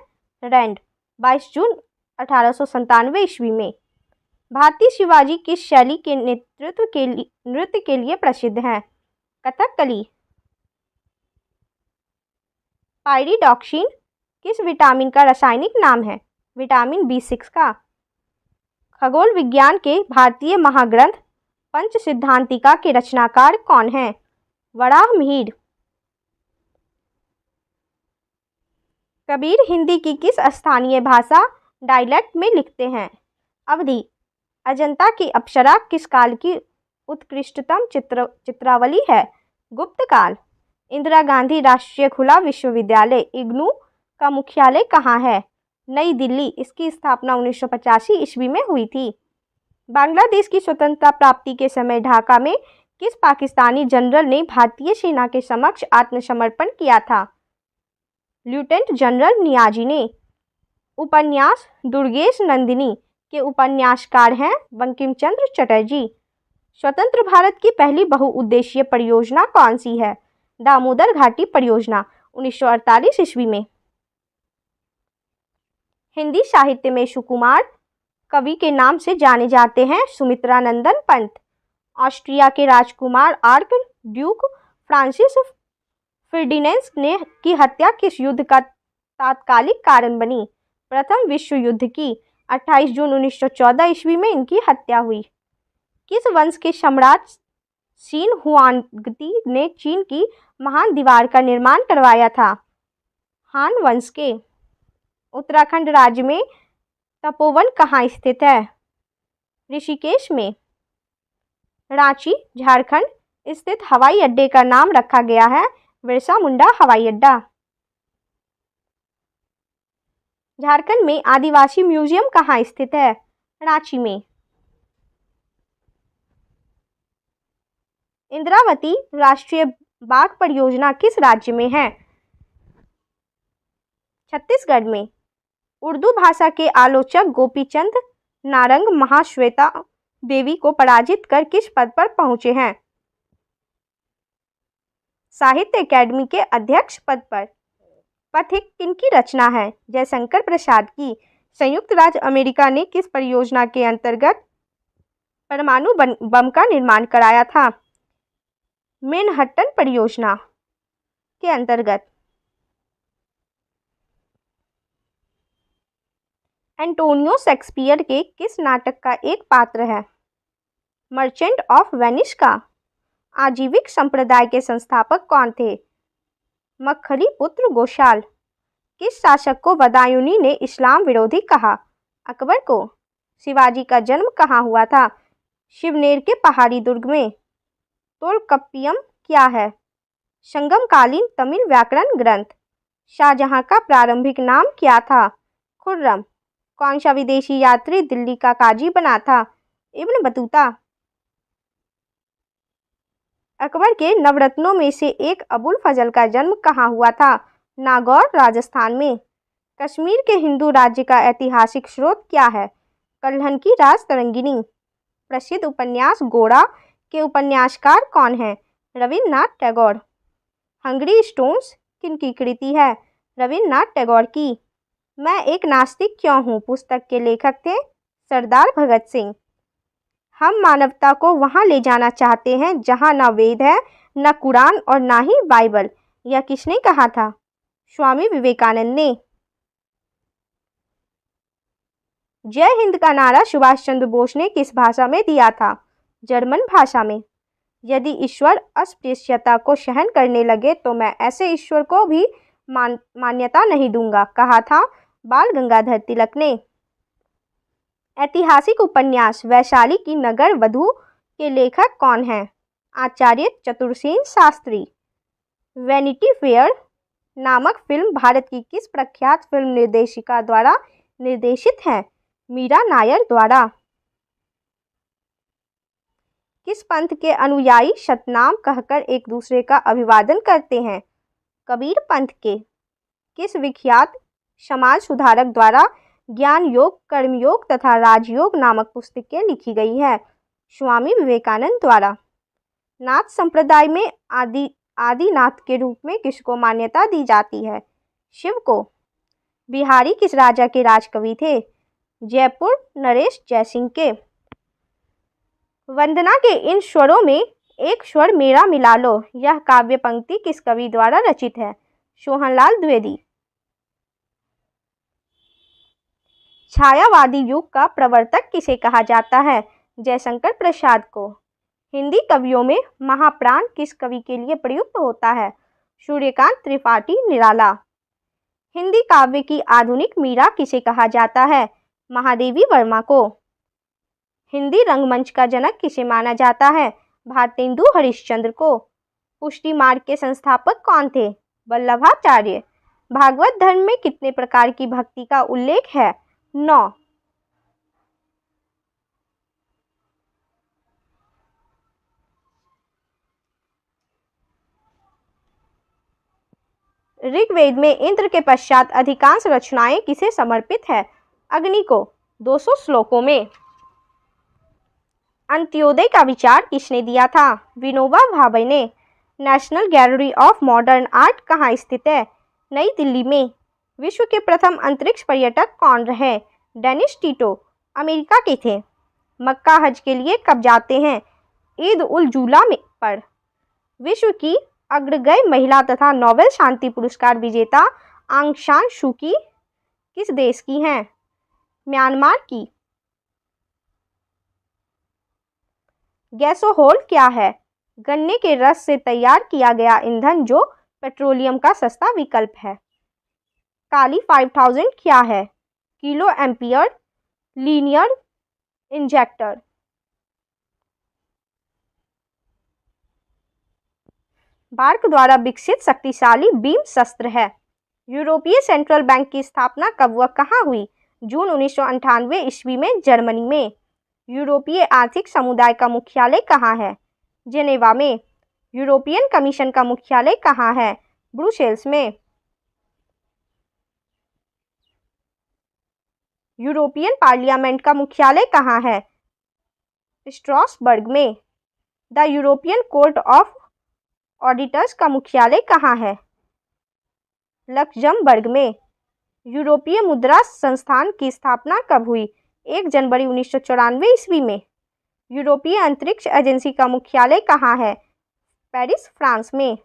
रैंड। 22 जून 1897 ईस्वी में। भारतीय शिवाजी किस शैली के नृत्य के लिए प्रसिद्ध हैं? कथकली। पायरिडॉक्सिन किस विटामिन का रासायनिक नाम है? विटामिन B6 का। खगोल विज्ञान के भारतीय महाग्रंथ पंचसिद्धांतिका के रचनाकार कौन हैं? वराहमिहिर। कबीर हिंदी की किस स्थानीय भाषा डायलेक्ट में लिखते हैं? अवधी। अजंता की अप्सरा किस काल की उत्कृष्टतम चित्रावली है? गुप्त काल। इंदिरा गांधी राष्ट्रीय खुला विश्वविद्यालय इग्नू का मुख्यालय कहाँ है? नई दिल्ली। इसकी स्थापना 1985 ईस्वी में हुई थी। बांग्लादेश की स्वतंत्रता प्राप्ति के समय ढाका में किस पाकिस्तानी जनरल ने भारतीय सेना के समक्ष आत्मसमर्पण किया था? लेफ्टिनेंट जनरल नियाजी ने। उपन्यास दुर्गेश नंदिनी के उपन्यासकार हैं बंकिम चंद्र चटर्जी। स्वतंत्र भारत की पहली बहुउद्देशीय परियोजना कौन सी है? दामोदर घाटी परियोजना 1948 ईस्वी में। हिंदी साहित्य में सुकुमार कवि के नाम से जाने जाते हैं सुमित्रानंदन पंत। ऑस्ट्रिया के राजकुमार आर्क ड्यूक फ्रांसिस फर्डिनेंड ने की हत्या किस युद्ध का तात्कालिक कारण बनी? प्रथम विश्व युद्ध की। 28 जून 1914 ईस्वी में इनकी हत्या हुई। किस वंश के सम्राट शीन हुआंगती ने चीन की महान दीवार का निर्माण करवाया था? हान वंश के। उत्तराखंड राज्य में तपोवन कहाँ स्थित है? ऋषिकेश में। रांची झारखंड स्थित हवाई अड्डे का नाम रखा गया है बिरसा मुंडा हवाई अड्डा। झारखंड में आदिवासी म्यूजियम कहाँ स्थित है? रांची में। इंद्रावती राष्ट्रीय बाघ परियोजना किस राज्य में है? छत्तीसगढ़ में। उर्दू भाषा के आलोचक गोपीचंद नारंग महाश्वेता देवी को पराजित कर किस पद पर पहुंचे हैं? साहित्य अकादमी के अध्यक्ष पद पर। पथिक किनकी रचना है? जयशंकर प्रसाद की। संयुक्त राज्य अमेरिका ने किस परियोजना के अंतर्गत परमाणु बम का निर्माण कराया था? मैनहट्टन परियोजना के अंतर्गत। एंटोनियो शेक्सपियर के किस नाटक का एक पात्र है? मर्चेंट ऑफ वेनिस का। आजीविक संप्रदाय के संस्थापक कौन थे? मक्खली पुत्र गोशाल। किस शासक को बदायूंनी ने इस्लाम विरोधी कहा? अकबर को। शिवाजी का जन्म कहाँ हुआ था? शिवनेर के पहाड़ी दुर्ग में। तोल्काप्पियम क्या है? संगमकालीन तमिल व्याकरण ग्रंथ। शाहजहां का प्रारंभिक नाम क्या था? खुर्रम। कौन सा विदेशी यात्री दिल्ली का काजी बना था? Ibn Battuta. अकबर के नवरत्नों में से एक अबुल फजल का जन्म कहाँ हुआ था? नागौर, राजस्थान में। कश्मीर के हिंदू राज्य का ऐतिहासिक स्रोत क्या है? कल्हन की राजतरंगिणी। प्रसिद्ध उपन्यास गोड़ा के उपन्यासकार कौन हैं? रविन्द्रनाथ टैगोर। हंगरी स्टोन्स किनकी कृति है? रविन्द्रनाथ टैगोर की। मैं एक नास्तिक क्यों हूँ पुस्तक के लेखक थे सरदार भगत सिंह। हम मानवता को वहाँ ले जाना चाहते हैं जहाँ न वेद है, न कुरान और ना ही बाइबल। यह किसने कहा था? स्वामी विवेकानंद ने। जय हिंद का नारा सुभाष चंद्र बोस ने किस भाषा में दिया था? जर्मन भाषा में। यदि ईश्वर अस्पृश्यता को सहन करने लगे तो मैं ऐसे ईश्वर को भी मान्यता नहीं दूंगा, कहा था बाल गंगाधर तिलक ने। ऐतिहासिक उपन्यास वैशाली की नगर वधू के लेखक कौन हैं? आचार्य चतुरसेन शास्त्री। वैनिटी फेयर नामक फिल्म भारत की किस प्रख्यात फिल्म निर्देशिका द्वारा निर्देशित है? मीरा नायर द्वारा। किस पंथ के अनुयायी सतनाम कहकर एक दूसरे का अभिवादन करते हैं? कबीर पंथ के। किस विख्यात समाज सुधारक द्वारा ज्ञान योग, कर्मयोग तथा राजयोग नामक पुस्तकें लिखी गई है? स्वामी विवेकानंद द्वारा। नाथ संप्रदाय में आदिनाथ के रूप में किसको मान्यता दी जाती है? शिव को। बिहारी किस राजा के राजकवि थे? जयपुर नरेश जयसिंह के। वंदना के इन स्वरों में एक स्वर मेरा मिला लो, यह काव्य पंक्ति किस कवि द्वारा रचित है? सोहनलाल द्विवेदी। छायावादी युग का प्रवर्तक किसे कहा जाता है? जयशंकर प्रसाद को। हिंदी कवियों में महाप्राण किस कवि के लिए प्रयुक्त होता है? सूर्यकांत त्रिपाठी निराला। हिंदी काव्य की आधुनिक मीरा किसे कहा जाता है? महादेवी वर्मा को। हिंदी रंगमंच का जनक किसे माना जाता है? भारतेंदु हरिश्चंद्र को। पुष्टि मार्ग के संस्थापक कौन थे? वल्लभाचार्य। भागवत धर्म में कितने प्रकार की भक्ति का उल्लेख है? 9। ऋग्वेद में इंद्र के पश्चात अधिकांश रचनाएं किसे समर्पित है? अग्नि को। 200 श्लोकों में। अंत्योदय का विचार किसने दिया था? विनोबा भावे ने। National gallery of modern art कहाँ स्थित है? नई दिल्ली में। विश्व के प्रथम अंतरिक्ष पर्यटक कौन रहे? डेनिस टिटो अमेरिका के थे। मक्का हज के लिए कब जाते हैं? ईद उल जुहा पर। विश्व की अग्रगण्य महिला तथा नोबेल शांति पुरस्कार विजेता आंग सान सू की किस देश की हैं? म्यांमार की। गैसोहोल क्या है? गन्ने के रस से तैयार किया गया ईंधन जो पेट्रोलियम का सस्ता विकल्प है। काली 5000 क्या है? Kilo ampere linear injector. BARC द्वारा विकसित शक्तिशाली बीम शस्त्र है। यूरोपीय सेंट्रल बैंक की स्थापना कब व कहाँ हुई? जून 1998 ईस्वी में जर्मनी में। यूरोपीय आर्थिक समुदाय का मुख्यालय कहाँ है? जेनेवा में। यूरोपियन कमीशन का मुख्यालय कहाँ है? ब्रुसेल्स में। यूरोपियन पार्लियामेंट का मुख्यालय कहाँ है? स्ट्रासबर्ग में। The European court of auditors का मुख्यालय कहाँ है? लक्समबर्ग में। यूरोपीय मुद्रा संस्थान की स्थापना कब हुई? 1 जनवरी 1994 ईस्वी में। यूरोपीय अंतरिक्ष एजेंसी का मुख्यालय कहाँ है? पेरिस, फ्रांस में।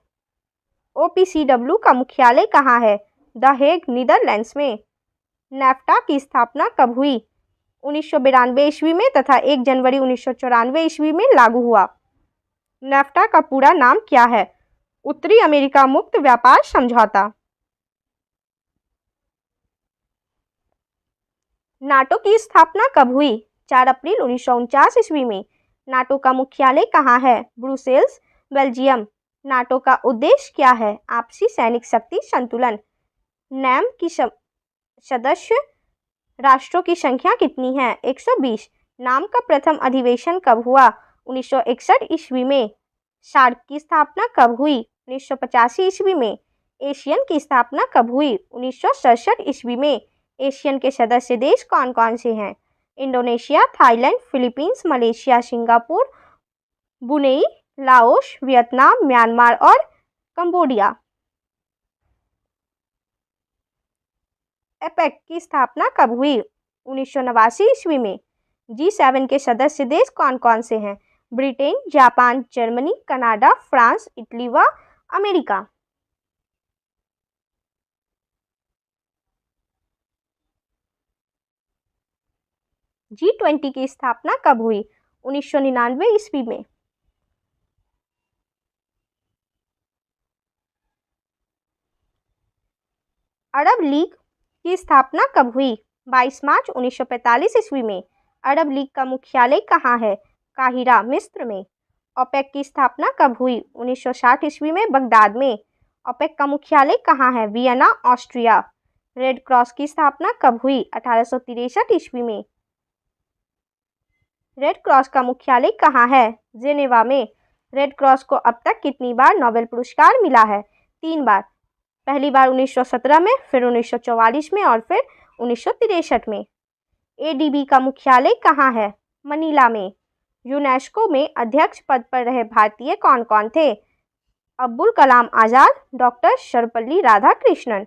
OPCW का मुख्यालय कहाँ है? द हेग, नीदरलैंड्स में। नेफ्टा की स्थापना कब हुई? 1992 ईस्वी में तथा 1 जनवरी 1994 ईस्वी में लागू हुआ। नेफ्टा का पूरा नाम क्या है? उत्तरी अमेरिका मुक्त व्यापार समझौता। नाटो की स्थापना कब हुई? 4 अप्रैल 1949 ईस्वी में। नाटो का मुख्यालय कहाँ है? Brussels, Belgium. नाटो का उद्देश्य क्या है? आपसी सैनिक शक्ति संतुलन। नैम की सदस्य राष्ट्रों की संख्या कितनी है? 120। नाम का प्रथम अधिवेशन कब हुआ? 1961 ईस्वी में। सार्क की स्थापना कब हुई? 1985 ईस्वी में। एशियन की स्थापना कब हुई? 1967 ईस्वी में। एशियन के सदस्य देश कौन कौन से हैं? Indonesia, Thailand, Philippines, Malaysia, Singapore, Brunei, Laos, Vietnam, Myanmar और कंबोडिया। एपेक की स्थापना कब हुई? 1989 ईस्वी में। G7 के सदस्य देश कौन कौन से हैं? Britain, Japan, Germany, Canada, France, Italy व अमेरिका। G20 की स्थापना कब हुई? 1999 ईस्वी में। अरब लीग की स्थापना कब हुई? 22 मार्च 1945 ईस्वी में। अरब लीग का मुख्यालय कहाँ है? काहिरा, मिस्र में। ओपेक की स्थापना कब हुई? 1960 ईस्वी में, बगदाद में। ओपेक का मुख्यालय कहाँ है? Vienna, Austria. रेड क्रॉस की स्थापना कब हुई? 1863 ईस्वी में। रेड क्रॉस का मुख्यालय कहाँ है? जेनेवा में। रेड क्रॉस को अब तक कितनी बार नोबेल पुरस्कार मिला है? 3 बार। पहली बार 1917 में, फिर 1944 में और फिर 1963 में। एडीबी का मुख्यालय कहाँ है? मनीला में। यूनेस्को में अध्यक्ष पद पर रहे भारतीय कौन कौन थे? अब्दुल कलाम आजाद, डॉक्टर सर्वपल्ली राधाकृष्णन।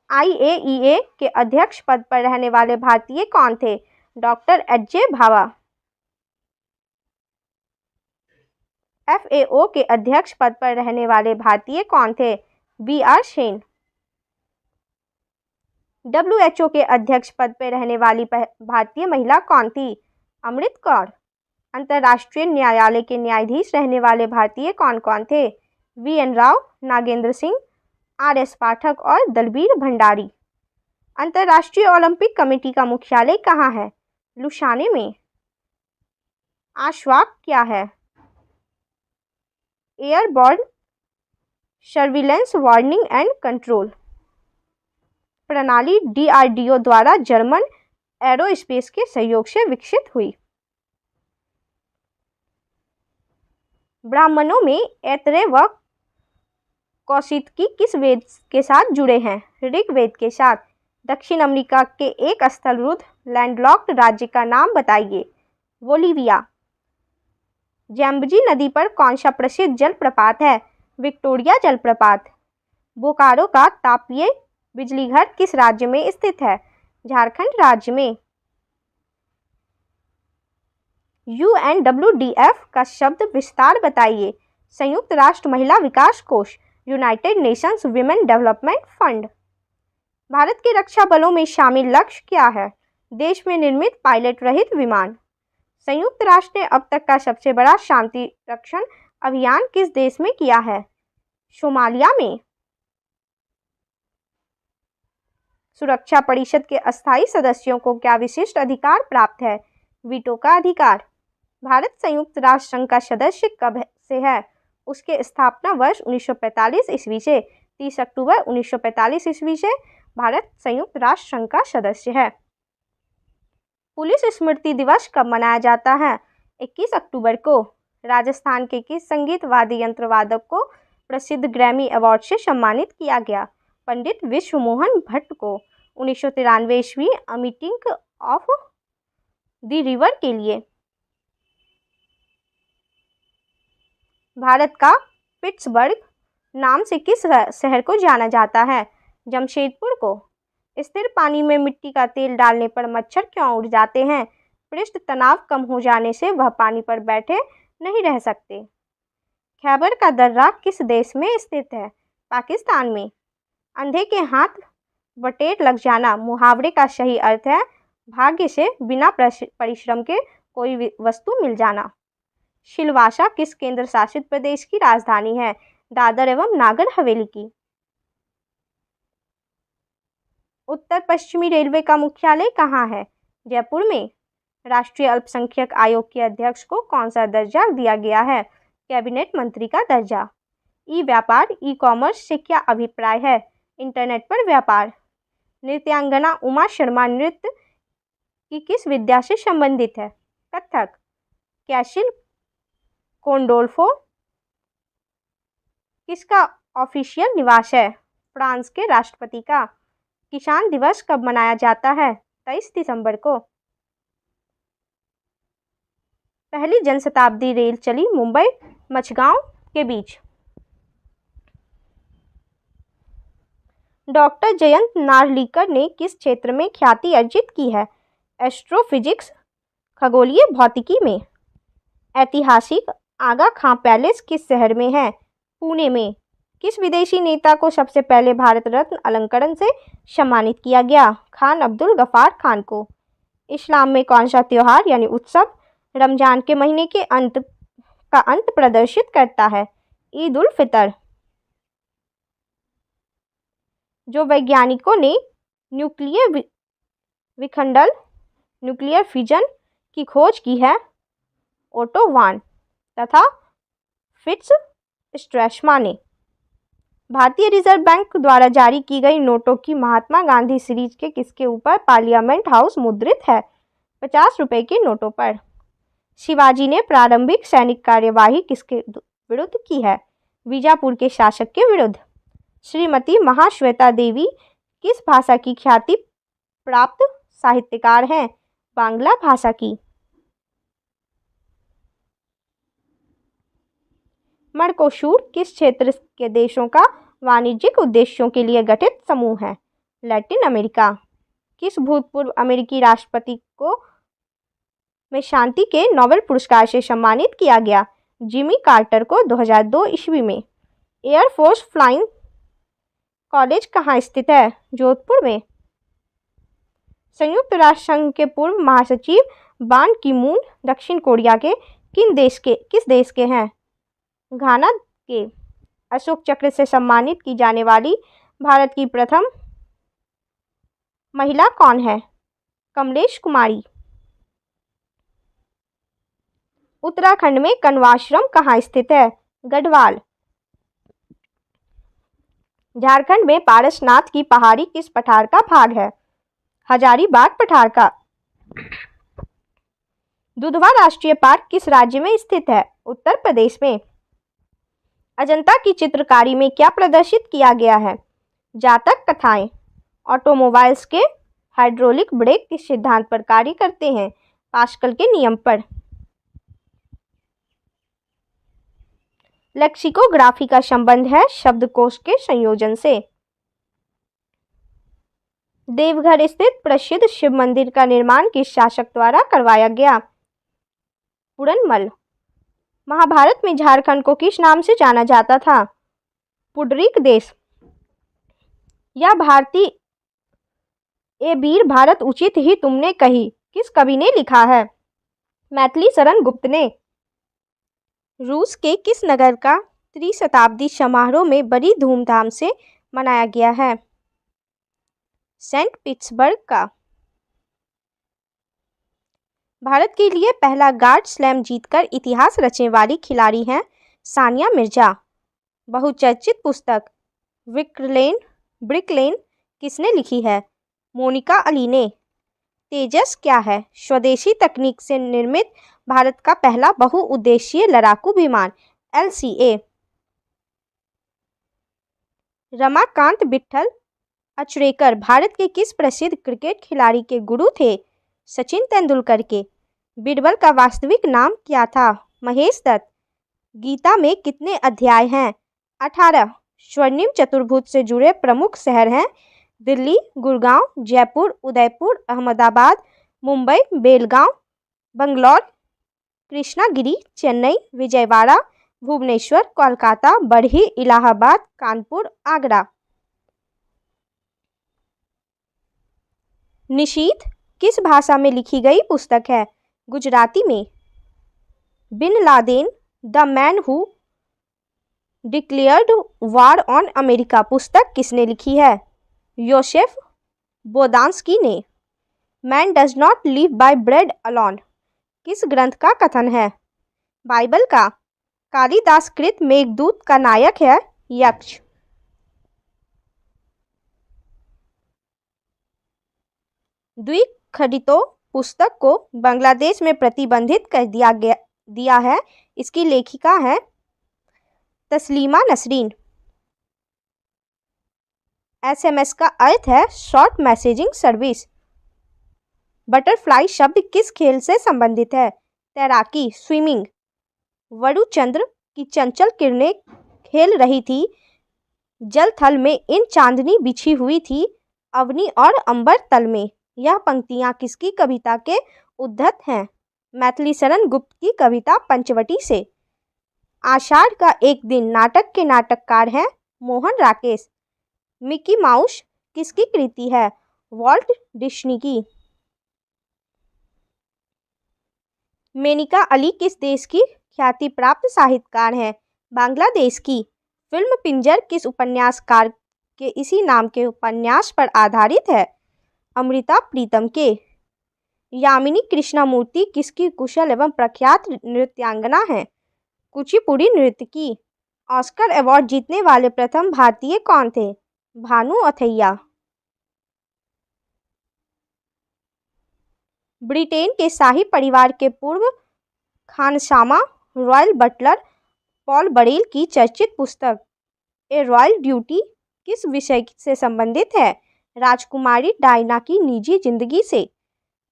IAEA के अध्यक्ष पद पर रहने वाले भारतीय कौन थे? Doctor HJ Bhabha. FAO के अध्यक्ष पद पर रहने वाले भारतीय कौन थे? BR सेन। WHO के अध्यक्ष पद पर रहने वाली भारतीय महिला कौन थी? अमृत कौर। अंतर्राष्ट्रीय न्यायालय के न्यायाधीश रहने वाले भारतीय कौन कौन थे? VN राव, नागेंद्र सिंह, RS पाठक और दलबीर भंडारी। अंतर्राष्ट्रीय ओलंपिक कमेटी का मुख्यालय कहाँ है? लुसाने में। आश्वाक क्या है? Airborne surveillance warning and control प्रणाली DRDO द्वारा जर्मन एरोस्पेस के सहयोग से विकसित हुई। ब्राह्मणों में ऐतरेय व कौशिकी किस वेद के साथ जुड़े हैं? ऋग्वेद के साथ। दक्षिण अमेरिका के एक स्थलरुद्ध लैंडलॉक्ड राज्य का नाम बताइए। बोलीविया। जैम्बजी नदी पर कौन सा प्रसिद्ध जलप्रपात है? विक्टोरिया जलप्रपात। बोकारो का तापीय बिजलीघर किस राज्य में स्थित है? झारखंड राज्य में। UNWDF का शब्द विस्तार बताइए। संयुक्त राष्ट्र महिला विकास कोष, United Nations women development fund. Bharat के रक्षा बलों में शामिल लक्ष्य क्या है? देश में निर्मित पायलट रहित विमान। संयुक्त राष्ट्र ने अब तक का सबसे बड़ा शांति रक्षण अभियान किस देश में किया है? सोमालिया में। सुरक्षा परिषद के अस्थायी सदस्यों को क्या विशिष्ट अधिकार प्राप्त है? वीटो का अधिकार। भारत संयुक्त राष्ट्र संघ का सदस्य कब से है? उसके स्थापना वर्ष 1945 ईस्वी से। 30 अक्टूबर 1945 ईस्वी से भारत संयुक्त राष्ट्र संघ का सदस्य है। पुलिस स्मृति दिवस कब मनाया जाता है? 21 अक्टूबर को। राजस्थान के किस संगीत वाद्य यंत्र वादक को प्रसिद्ध ग्रैमी अवार्ड से सम्मानित किया गया? पंडित विश्व मोहन भट्ट को। 1993 ईस्वी a meeting of the river के लिए। भारत का पिट्सबर्ग नाम से किस शहर को जाना जाता है? जमशेदपुर को। स्थिर पानी में मिट्टी का तेल डालने पर मच्छर क्यों उड़ जाते हैं? पृष्ठ तनाव कम हो जाने से वह पानी पर बैठे नहीं रह सकते। खैबर का दर्रा किस देश में स्थित है? पाकिस्तान में। अंधे के हाथ बटेर लग जाना मुहावरे का सही अर्थ है भाग्य से बिना परिश्रम के कोई वस्तु मिल जाना। सिलवासा किस केंद्र शासित प्रदेश की राजधानी है? दादर एवं नागर हवेली की। उत्तर पश्चिमी रेलवे का मुख्यालय कहाँ है? जयपुर में। राष्ट्रीय अल्पसंख्यक आयोग के अध्यक्ष को कौन सा दर्जा दिया गया है? कैबिनेट मंत्री का दर्जा। ई व्यापार ई कॉमर्स से क्या अभिप्राय है? इंटरनेट पर व्यापार। नृत्यांगना उमा शर्मा नृत्य की किस विद्या से संबंधित है? कथक। कैसिल कोंडोल्फो किसका ऑफिशियल निवास है? फ्रांस के राष्ट्रपति का। किसान दिवस कब मनाया जाता है? 23 दिसंबर को। पहली जनशताब्दी रेल चली मुंबई मचगांव के बीच। डॉक्टर जयंत नार्लिकर ने किस क्षेत्र में ख्याति अर्जित की है? एस्ट्रोफिजिक्स, खगोलीय भौतिकी में। ऐतिहासिक आगा खां पैलेस किस शहर में है? पुणे में। किस विदेशी नेता को सबसे पहले भारत रत्न अलंकरण से सम्मानित किया गया? खान अब्दुल गफार खान को। इस्लाम में कौन सा त्योहार यानी उत्सव रमजान के महीने के अंत प्रदर्शित करता है? ईद उल फितर। जो वैज्ञानिकों ने न्यूक्लियर विखंडन न्यूक्लियर फिजन की खोज की है? ओटो वान तथा फिट्स स्ट्रैशमा ने। भारतीय रिजर्व बैंक द्वारा जारी की गई नोटों की महात्मा गांधी सीरीज के किसके ऊपर पार्लियामेंट हाउस मुद्रित है? 50 रुपए के नोटों पर। शिवाजी ने प्रारंभिक सैनिक कार्यवाही किसके विरुद्ध की है? बीजापुर के शासक के विरुद्ध। श्रीमती महाश्वेता देवी किस भाषा की ख्याति प्राप्त साहित्यकार हैं? बांग्ला भाषा की। मर्कोसूर किस क्षेत्र के देशों का वाणिज्यिक उद्देश्यों के लिए गठित समूह है? Latin America. किस भूतपूर्व अमेरिकी राष्ट्रपति को में शांति के नोबेल पुरस्कार से सम्मानित किया गया? जिमी कार्टर को 2002 ईस्वी में। एयरफोर्स फ्लाइंग कॉलेज कहाँ स्थित है? जोधपुर में। संयुक्त राष्ट्र संघ के पूर्व महासचिव बान की मून दक्षिण कोरिया के किस देश के हैं? घाना के। अशोक चक्र से सम्मानित की जाने वाली भारत की प्रथम महिला कौन है? कमलेश कुमारी। उत्तराखंड में कण्वाश्रम कहाँ स्थित है? गढ़वाल। झारखंड में पारसनाथ की पहाड़ी किस पठार का भाग है? हजारीबाग पठार का। दुधवा राष्ट्रीय पार्क किस राज्य में स्थित है? उत्तर प्रदेश में। अजंता की चित्रकारी में क्या प्रदर्शित किया गया है? जातक कथाएं। ऑटोमोबाइल्स के हाइड्रोलिक ब्रेक किस सिद्धांत पर कार्य करते हैं? पास्कल के नियम पर। लेक्सिकोग्राफी का संबंध है शब्दकोश के संयोजन से। देवघर स्थित प्रसिद्ध शिव मंदिर का निर्माण किस शासक द्वारा करवाया गया? पुरनमल। महाभारत में झारखंड को किस नाम से जाना जाता था? पुडरिक देश। या भारती ए वीर भारत उचित ही तुमने कही किस कवि ने लिखा है? मैथिली शरण गुप्त ने। रूस के किस नगर का त्रिशताब्दी समारोह में बड़ी धूमधाम से मनाया गया है? सेंट पीटर्सबर्ग का। भारत के लिए पहला ग्रैंड स्लैम जीतकर इतिहास रचने वाली खिलाड़ी हैं सानिया मिर्जा। बहुचर्चित पुस्तक ब्रिकलेन किसने लिखी है? मोनिका अली ने। तेजस क्या है? स्वदेशी तकनीक से निर्मित भारत का पहला बहुउद्देशीय लड़ाकू विमान। LCA। रमाकांत विट्ठल अचरेकर भारत के किस प्रसिद्ध क्रिकेट खिलाड़ी के गुरु थे? सचिन तेंदुलकर के। बीरबल का वास्तविक नाम क्या था? महेश दत्त। गीता में कितने अध्याय हैं? 18। स्वर्णिम चतुर्भुज से जुड़े प्रमुख शहर हैं दिल्ली, गुड़गांव, जयपुर, उदयपुर, अहमदाबाद, मुंबई, बेलगांव, बंगलौर, कृष्णागिरी, चेन्नई, विजयवाड़ा, भुवनेश्वर, कोलकाता, बरही, इलाहाबाद, कानपुर, आगरा। निशीथ किस भाषा में लिखी गई पुस्तक है? गुजराती में। Bin Laden the man who declared war on America पुस्तक किसने लिखी है? योसेफ बोदांस्की ने। Man does not live by bread alone किस ग्रंथ का कथन है? बाइबल का। कालिदास कृत मेघदूत का नायक है यक्ष। द्विखंडितों पुस्तक को बांग्लादेश में प्रतिबंधित कर दिया है। इसकी लेखिका है तस्लीमा नसरीन। SMS का अर्थ है शॉर्ट मैसेजिंग सर्विस। बटरफ्लाई शब्द किस खेल से संबंधित है? तैराकी, स्विमिंग। वरुचंद्र की चंचल किरणें खेल रही थी जल थल में, इन चांदनी बिछी हुई थी अवनी और अंबर तल में। यह पंक्तियां किसकी कविता के उद्धत हैं? मैथिली शरण गुप्त की कविता पंचवटी से। आषाढ़ का एक दिन नाटक के नाटककार हैं मोहन राकेश। मिकी माउस किसकी कृति है? वॉल्ट डिज्नी की। मेनिका अली किस देश की ख्याति प्राप्त साहित्यकार हैं? बांग्लादेश की। फिल्म पिंजर किस उपन्यासकार के इसी नाम के उपन्यास पर आधारित है? अमृता प्रीतम के। यामिनी कृष्णमूर्ति किसकी कुशल एवं प्रख्यात नृत्यांगना है? कुचिपुड़ी नृत्य की। ऑस्कर अवार्ड जीतने वाले प्रथम भारतीय कौन थे? भानु अथैया। ब्रिटेन के शाही परिवार के पूर्व खानसामा रॉयल बटलर पॉल बरेल की चर्चित पुस्तक ए रॉयल ड्यूटी किस विषय से संबंधित है? राजकुमारी डायना की निजी जिंदगी से।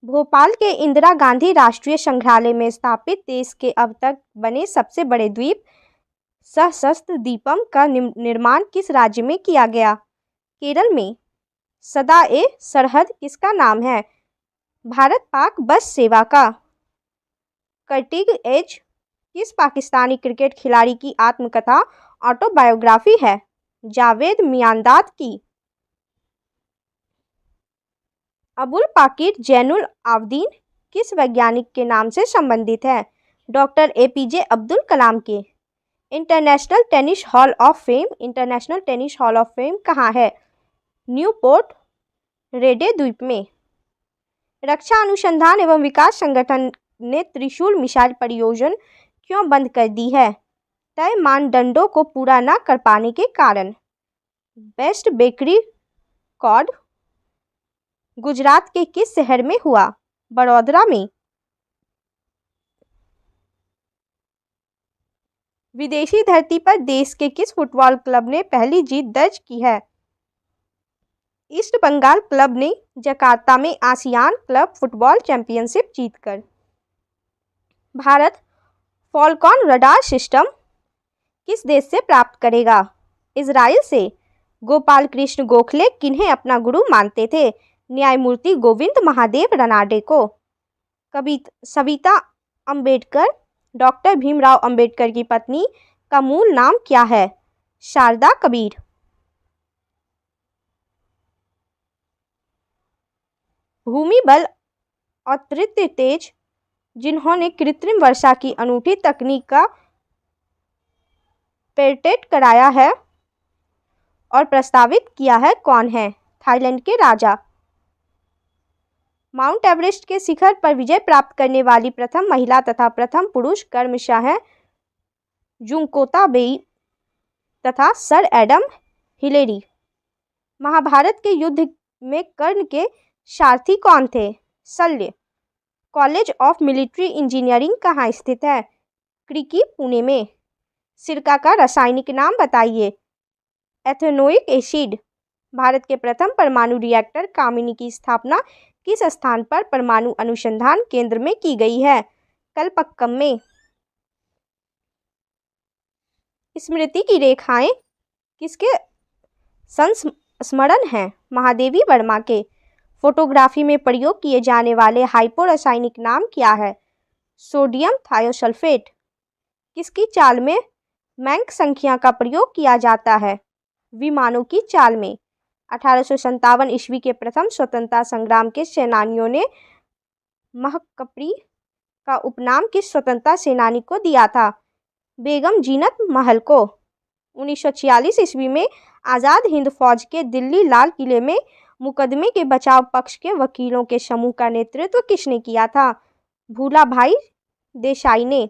भोपाल के इंदिरा गांधी राष्ट्रीय संग्रहालय में स्थापित देश के अब तक बने सबसे बड़े द्वीप सशस्त्र द्वीपम का निर्माण किस राज्य में किया गया? केरल में। सदा ए सरहद किसका नाम है? भारत पाक बस सेवा का। कटिंग एज किस पाकिस्तानी क्रिकेट खिलाड़ी की आत्मकथा ऑटोबायोग्राफी है? जावेद मियांदाद की। अबुल पाकिर जैनुल आबदीन किस वैज्ञानिक के नाम से संबंधित है? डॉक्टर APJ अब्दुल कलाम के। International tennis hall of fame कहाँ है? न्यूपोर्ट रेडे द्वीप में। रक्षा अनुसंधान एवं विकास संगठन ने त्रिशूल मिसाइल परियोजना क्यों बंद कर दी है? तय मानदंडों को पूरा न कर पाने के कारण। बेस्ट बेकरी कॉड गुजरात के किस शहर में हुआ? बड़ौदा में। विदेशी धरती पर देश के किस फुटबॉल क्लब ने पहली जीत दर्ज की है? ईस्ट बंगाल क्लब ने जकार्ता में आसियान क्लब फुटबॉल चैंपियनशिप जीतकर। भारत फॉल्कॉन रडार सिस्टम किस देश से प्राप्त करेगा? इजराइल से। गोपाल कृष्ण गोखले किन्हें अपना गुरु मानते थे? न्यायमूर्ति गोविंद महादेव रनाडे को। सविता अंबेडकर डॉक्टर भीमराव अंबेडकर की पत्नी का मूल नाम क्या है? शारदा कबीर। भूमि बल और तृतीय तेज जिन्होंने कृत्रिम वर्षा की अनूठी तकनीक का पेटेंट कराया है और प्रस्तावित किया है कौन है? थाईलैंड के राजा। माउंट एवरेस्ट के शिखर पर विजय प्राप्त करने वाली प्रथम महिला तथा प्रथम पुरुष क्रमशः हैं जुंकोता बेई तथा सर एडम हिलेरी। महाभारत के युद्ध में कर्ण के सारथी कौन थे? शल्य। कॉलेज ऑफ मिलिट्री इंजीनियरिंग कहाँ स्थित है? क्रिकी, पुणे में। सिरका का रासायनिक नाम बताइए। Ethanoic acid. भारत के प्रथम परमाणु रिएक्टर कामिनी की स्थापना किस स्थान पर परमाणु अनुसंधान केंद्र में की गई है? कलपक्कम में। स्मृति की रेखाएं किसके संस्मरण हैं? महादेवी वर्मा के। फोटोग्राफी में प्रयोग किए जाने वाले हाइपोरासायनिक नाम क्या है? Sodium thiosulphate. किसकी चाल में मैंक संख्या का प्रयोग किया जाता है? विमानों की चाल में। 1857 ईस्वी के प्रथम स्वतंत्रता संग्राम के सेनानियों ने महकपरी का उपनाम किस स्वतंत्रता सेनानी को दिया था? बेगम जीनत महल को। 1946 ईस्वी में आज़ाद हिंद फौज के दिल्ली लाल किले में मुकदमे के बचाव पक्ष के वकीलों के समूह का नेतृत्व किसने किया था? भूलाभाई देसाई ने।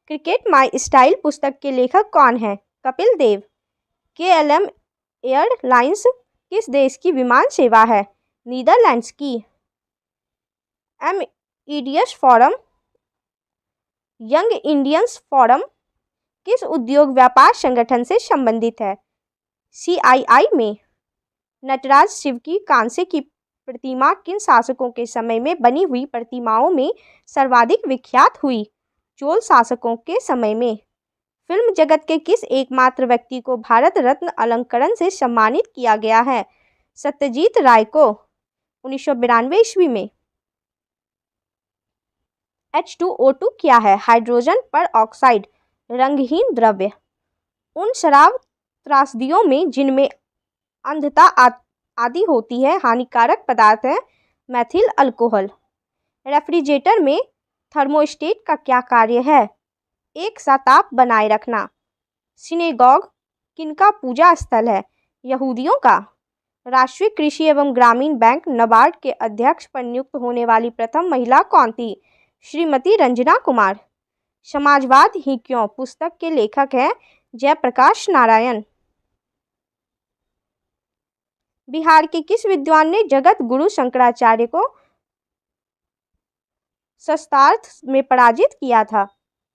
क्रिकेट माई स्टाइल पुस्तक के लेखक कौन है? कपिल देव। KLM एयरलाइंस किस देश की विमान सेवा है? नीदरलैंड्स की। Amadeus forum young Indians forum किस उद्योग व्यापार संगठन से संबंधित है? CII में। नटराज शिव की कांसे की प्रतिमा किन शासकों के समय में बनी हुई प्रतिमाओं में सर्वाधिक विख्यात हुई? चोल शासकों के समय में। फिल्म जगत के किस एकमात्र व्यक्ति को भारत रत्न अलंकरण से सम्मानित किया गया है? सत्यजीत राय को। 1992 ईस्वी में। H2O2 क्या है? हाइड्रोजन पर ऑक्साइड, रंगहीन द्रव्य। उन शराब त्रासदियों में जिनमें अंधता आदि होती है हानिकारक पदार्थ है मैथिल अल्कोहल। रेफ्रिजरेटर में थर्मोस्टेट का क्या कार्य है? एक सा ताप बनाए रखना। सिनेगॉग किनका पूजा स्थल है? यहूदियों का। राष्ट्रीय कृषि एवं ग्रामीण बैंक नाबार्ड के अध्यक्ष पर नियुक्त होने वाली प्रथम महिला कौन थी? श्रीमती रंजना कुमार। समाजवाद ही क्यों पुस्तक के लेखक हैं जयप्रकाश नारायण। बिहार के किस विद्वान ने जगत गुरु शंकराचार्य को शस्त्रार्थ में पराजित किया था?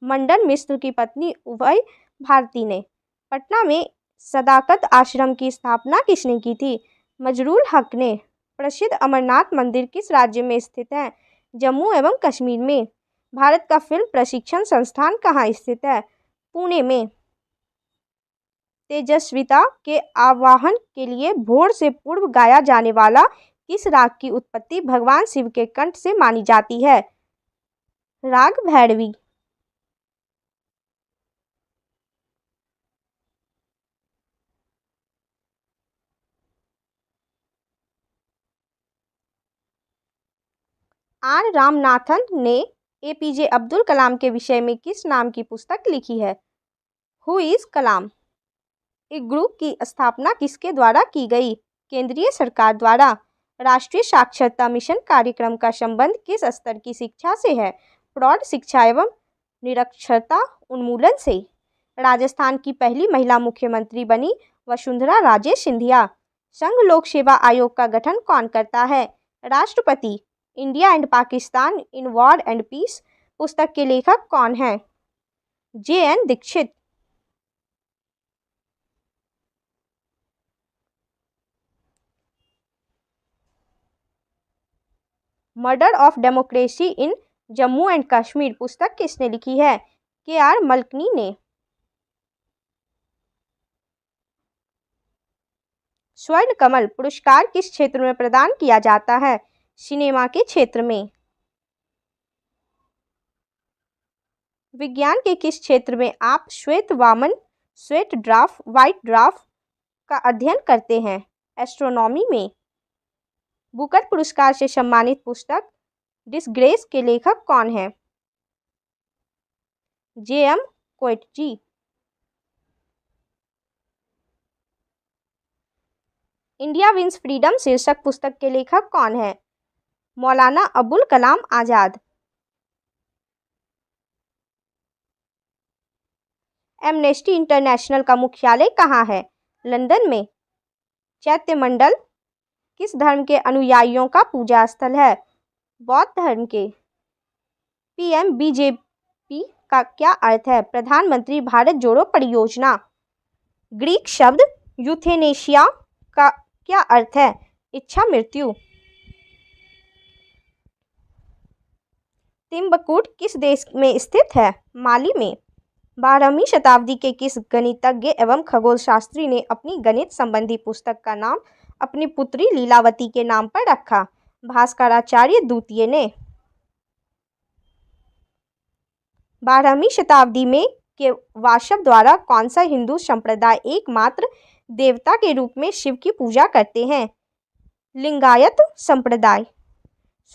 मंडन मिश्र की पत्नी उभय भारती ने। पटना में सदाकत आश्रम की स्थापना किसने की थी? मजरूल हक ने। प्रसिद्ध अमरनाथ मंदिर किस राज्य में स्थित है? जम्मू एवं कश्मीर में। भारत का फिल्म प्रशिक्षण संस्थान कहाँ स्थित है? पुणे में। तेजस्विता के आवाहन के लिए भोर से पूर्व गाया जाने वाला किस राग की उत्पत्ति भगवान शिव के कंठ से मानी जाती है? राग भैरवी। आर रामनाथन ने APJ अब्दुल कलाम के विषय में किस नाम की पुस्तक लिखी है? हु इज कलाम। एक ग्रुप की स्थापना किसके द्वारा की गई? केंद्रीय सरकार द्वारा। राष्ट्रीय साक्षरता मिशन कार्यक्रम का संबंध किस स्तर की शिक्षा से है? प्रौढ़ शिक्षा एवं निरक्षरता उन्मूलन से। राजस्थान की पहली महिला मुख्यमंत्री बनी वसुंधरा राजे सिंधिया। संघ लोक सेवा आयोग का गठन कौन करता है? राष्ट्रपति। India and Pakistan in war and peace पुस्तक के लेखक कौन हैं? JN Dixit. Murder of democracy in Jammu and Kashmir पुस्तक किसने लिखी है? KR मल्कनी ने। स्वर्ण कमल पुरस्कार किस क्षेत्र में प्रदान किया जाता है? सिनेमा के क्षेत्र में। विज्ञान के किस क्षेत्र में आप श्वेत वामन, श्वेत ड्वार्फ, व्हाइट ड्वार्फ का अध्ययन करते हैं? एस्ट्रोनॉमी में। बुकर पुरस्कार से सम्मानित पुस्तक डिसग्रेस के लेखक कौन है? JM कोएटजी। इंडिया विंस फ्रीडम शीर्षक पुस्तक के लेखक कौन है? मौलाना अबुल कलाम आजाद। एमनेस्टी इंटरनेशनल का मुख्यालय कहाँ है? लंदन में। चैत्य मंडल किस धर्म के अनुयायियों का पूजा स्थल है? बौद्ध धर्म के। PMBJP का क्या अर्थ है? प्रधानमंत्री भारत जोड़ो परियोजना। ग्रीक शब्द यूथेनेशिया का क्या अर्थ है? इच्छा मृत्यु। तिम्बकतु किस देश में स्थित है? माली में। 12वीं शताब्दी के किस गणितज्ञ एवं खगोलशास्त्री ने अपनी गणित संबंधी पुस्तक का नाम अपनी पुत्री लीलावती के नाम पर रखा? भास्कराचार्य द्वितीय ने। 12वीं शताब्दी में के वाशव द्वारा कौन सा हिंदू संप्रदाय एकमात्र देवता के रूप में शिव की पूजा करते हैं। लिंगायत संप्रदाय।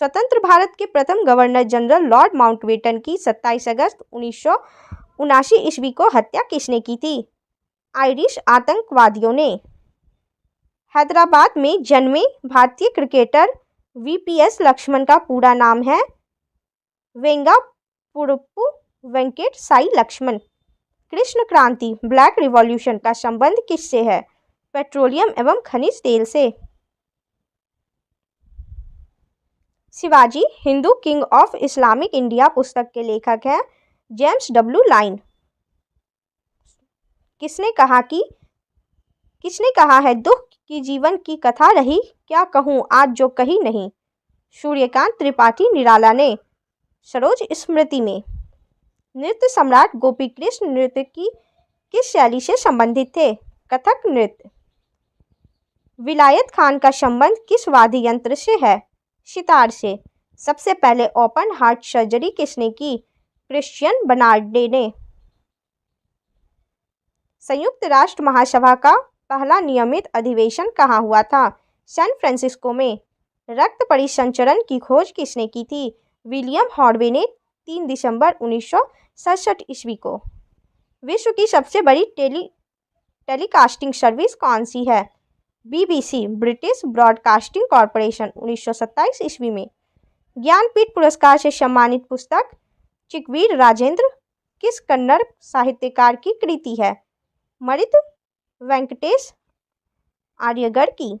स्वतंत्र भारत के प्रथम गवर्नर जनरल लॉर्ड माउंटबेटन की 27 अगस्त 1979 ईस्वी को हत्या किसने की थी? आयरिश आतंकवादियों ने। हैदराबाद में जन्मे भारतीय क्रिकेटर वीपीएस लक्ष्मण का पूरा नाम है वेंगापुरप्पु वेंकट साई लक्ष्मण। कृष्ण क्रांति ब्लैक रिवॉल्यूशन का संबंध किससे है? पेट्रोलियम एवं खनिज तेल से। Shivaji Hindu king of Islamic India पुस्तक के लेखक हैं जेम्स डब्ल्यू लाइन। किसने कहा है दुख की जीवन की कथा रही, क्या कहूँ आज जो कही नहीं? सूर्यकांत त्रिपाठी निराला ने। सरोज स्मृति में। नृत्य सम्राट गोपी कृष्ण नृत्य की किस शैली से संबंधित थे? कथक नृत्य। विलायत खान का संबंध किस वाद्य यंत्र से है? सितार से। सबसे पहले ओपन हार्ट सर्जरी किसने की? क्रिश्चियन बर्नार्डे ने। संयुक्त राष्ट्र महासभा का पहला नियमित अधिवेशन कहाँ हुआ था? सैन फ्रांसिस्को में। रक्त परिसंचरण की खोज किसने की थी? विलियम हॉर्वे ने 3 दिसंबर 1967 ईस्वी को। विश्व की सबसे बड़ी टेलीकास्टिंग सर्विस कौन सी है? बीबीसी ब्रिटिश ब्रॉडकास्टिंग कॉरपोरेशन 1927 ईस्वी में। ज्ञानपीठ पुरस्कार से सम्मानित पुस्तक चिकवीर राजेंद्र किस कन्नड़ साहित्यकार की कृति है? मरित वेंकटेश आर्यगढ़ की।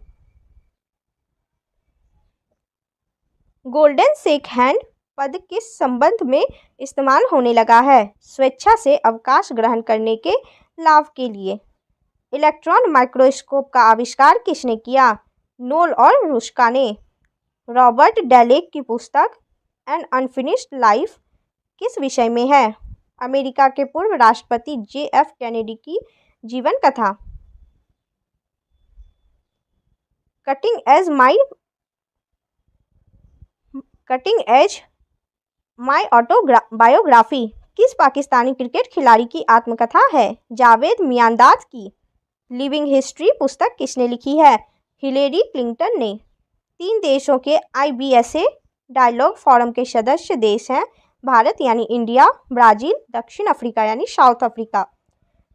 गोल्डन शेक हैंड पद किस संबंध में इस्तेमाल होने लगा है? स्वेच्छा से अवकाश ग्रहण करने के लाभ के लिए। इलेक्ट्रॉन माइक्रोस्कोप का आविष्कार किसने किया? नोल और रुस्का ने। रॉबर्ट डेलेक की पुस्तक एन अनफिनिश्ड लाइफ किस विषय में है? अमेरिका के पूर्व राष्ट्रपति JF कैनेडी की जीवन कथा। कटिंग एज माई ऑटोबायोग्राफी किस पाकिस्तानी क्रिकेट खिलाड़ी की आत्मकथा है? जावेद मियांदाद की। लिविंग हिस्ट्री पुस्तक किसने लिखी है? हिलेरी क्लिंटन ने। 3 देशों के IBSA डायलॉग फोरम के सदस्य देश हैं भारत यानी इंडिया, ब्राज़ील, दक्षिण अफ्रीका यानी साउथ अफ्रीका।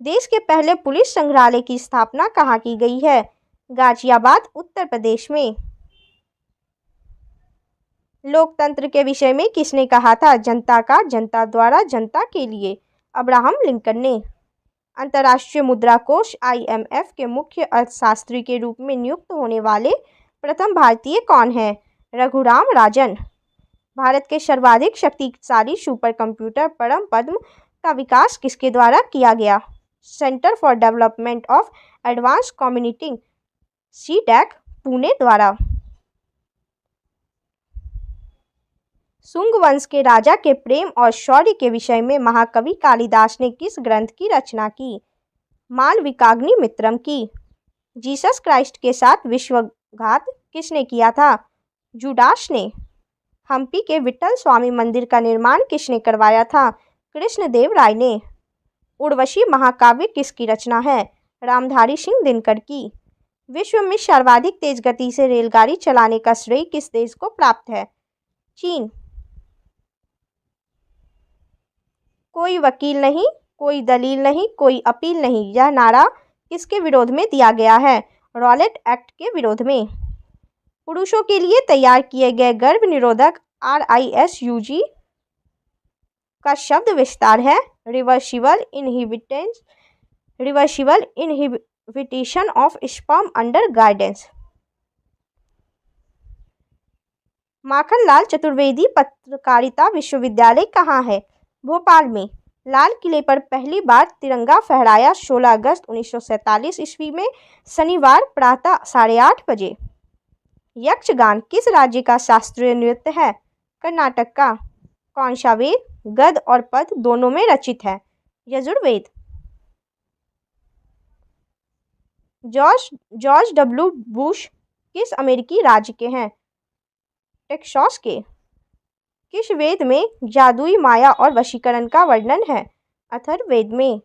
देश के पहले पुलिस संग्रहालय की स्थापना कहाँ की गई है? गाजियाबाद, उत्तर प्रदेश में। लोकतंत्र के विषय में किसने कहा था? जनता का, जनता द्वारा, जनता के लिए। अब्राहम लिंकन ने। अंतर्राष्ट्रीय मुद्रा कोष IMF के मुख्य अर्थशास्त्री के रूप में नियुक्त होने वाले प्रथम भारतीय कौन हैं? रघुराम राजन। भारत के सर्वाधिक शक्तिशाली सुपर कंप्यूटर परम पद्म का विकास किसके द्वारा किया गया? Centre for development of advance commuting CDAC Pune द्वारा। शुंग वंश के राजा के प्रेम और शौर्य के विषय में महाकवि कालिदास ने किस ग्रंथ की रचना की? मालविकाग्निमित्रम की। जीसस क्राइस्ट के साथ विश्वासघात किसने किया था? जुडास ने। हम्पी के विट्ठल स्वामी मंदिर का निर्माण किसने करवाया था? कृष्णदेव राय ने। उर्वशी महाकाव्य किसकी रचना है? रामधारी सिंह दिनकर की। विश्व में सर्वाधिक तेज गति से रेलगाड़ी चलाने का श्रेय किस देश को प्राप्त है? चीन। कोई वकील नहीं, कोई दलील नहीं, कोई अपील नहीं, यह नारा किसके विरोध में दिया गया है? रॉलेट एक्ट के विरोध में। पुरुषों के लिए तैयार किए गए गर्भ निरोधक RISUG का शब्द विस्तार है reversible inhibition of sperm under guidance. Makhanlal Chaturvedi पत्रकारिता विश्वविद्यालय कहाँ है? भोपाल में। लाल किले पर पहली बार तिरंगा फहराया 16 अगस्त 1947 ईस्वी में शनिवार प्रातः 8:30 बजे। यक्षगान किस राज्य का शास्त्रीय नृत्य है? कर्नाटक का। कौन सा वेद गद और पद दोनों में रचित है? यजुर्वेद। जॉर्ज W बुश किस अमेरिकी राज्य के हैं? टेक्सास के। किस वेद में जादुई माया और वशीकरण का वर्णन है? अथर्ववेद में।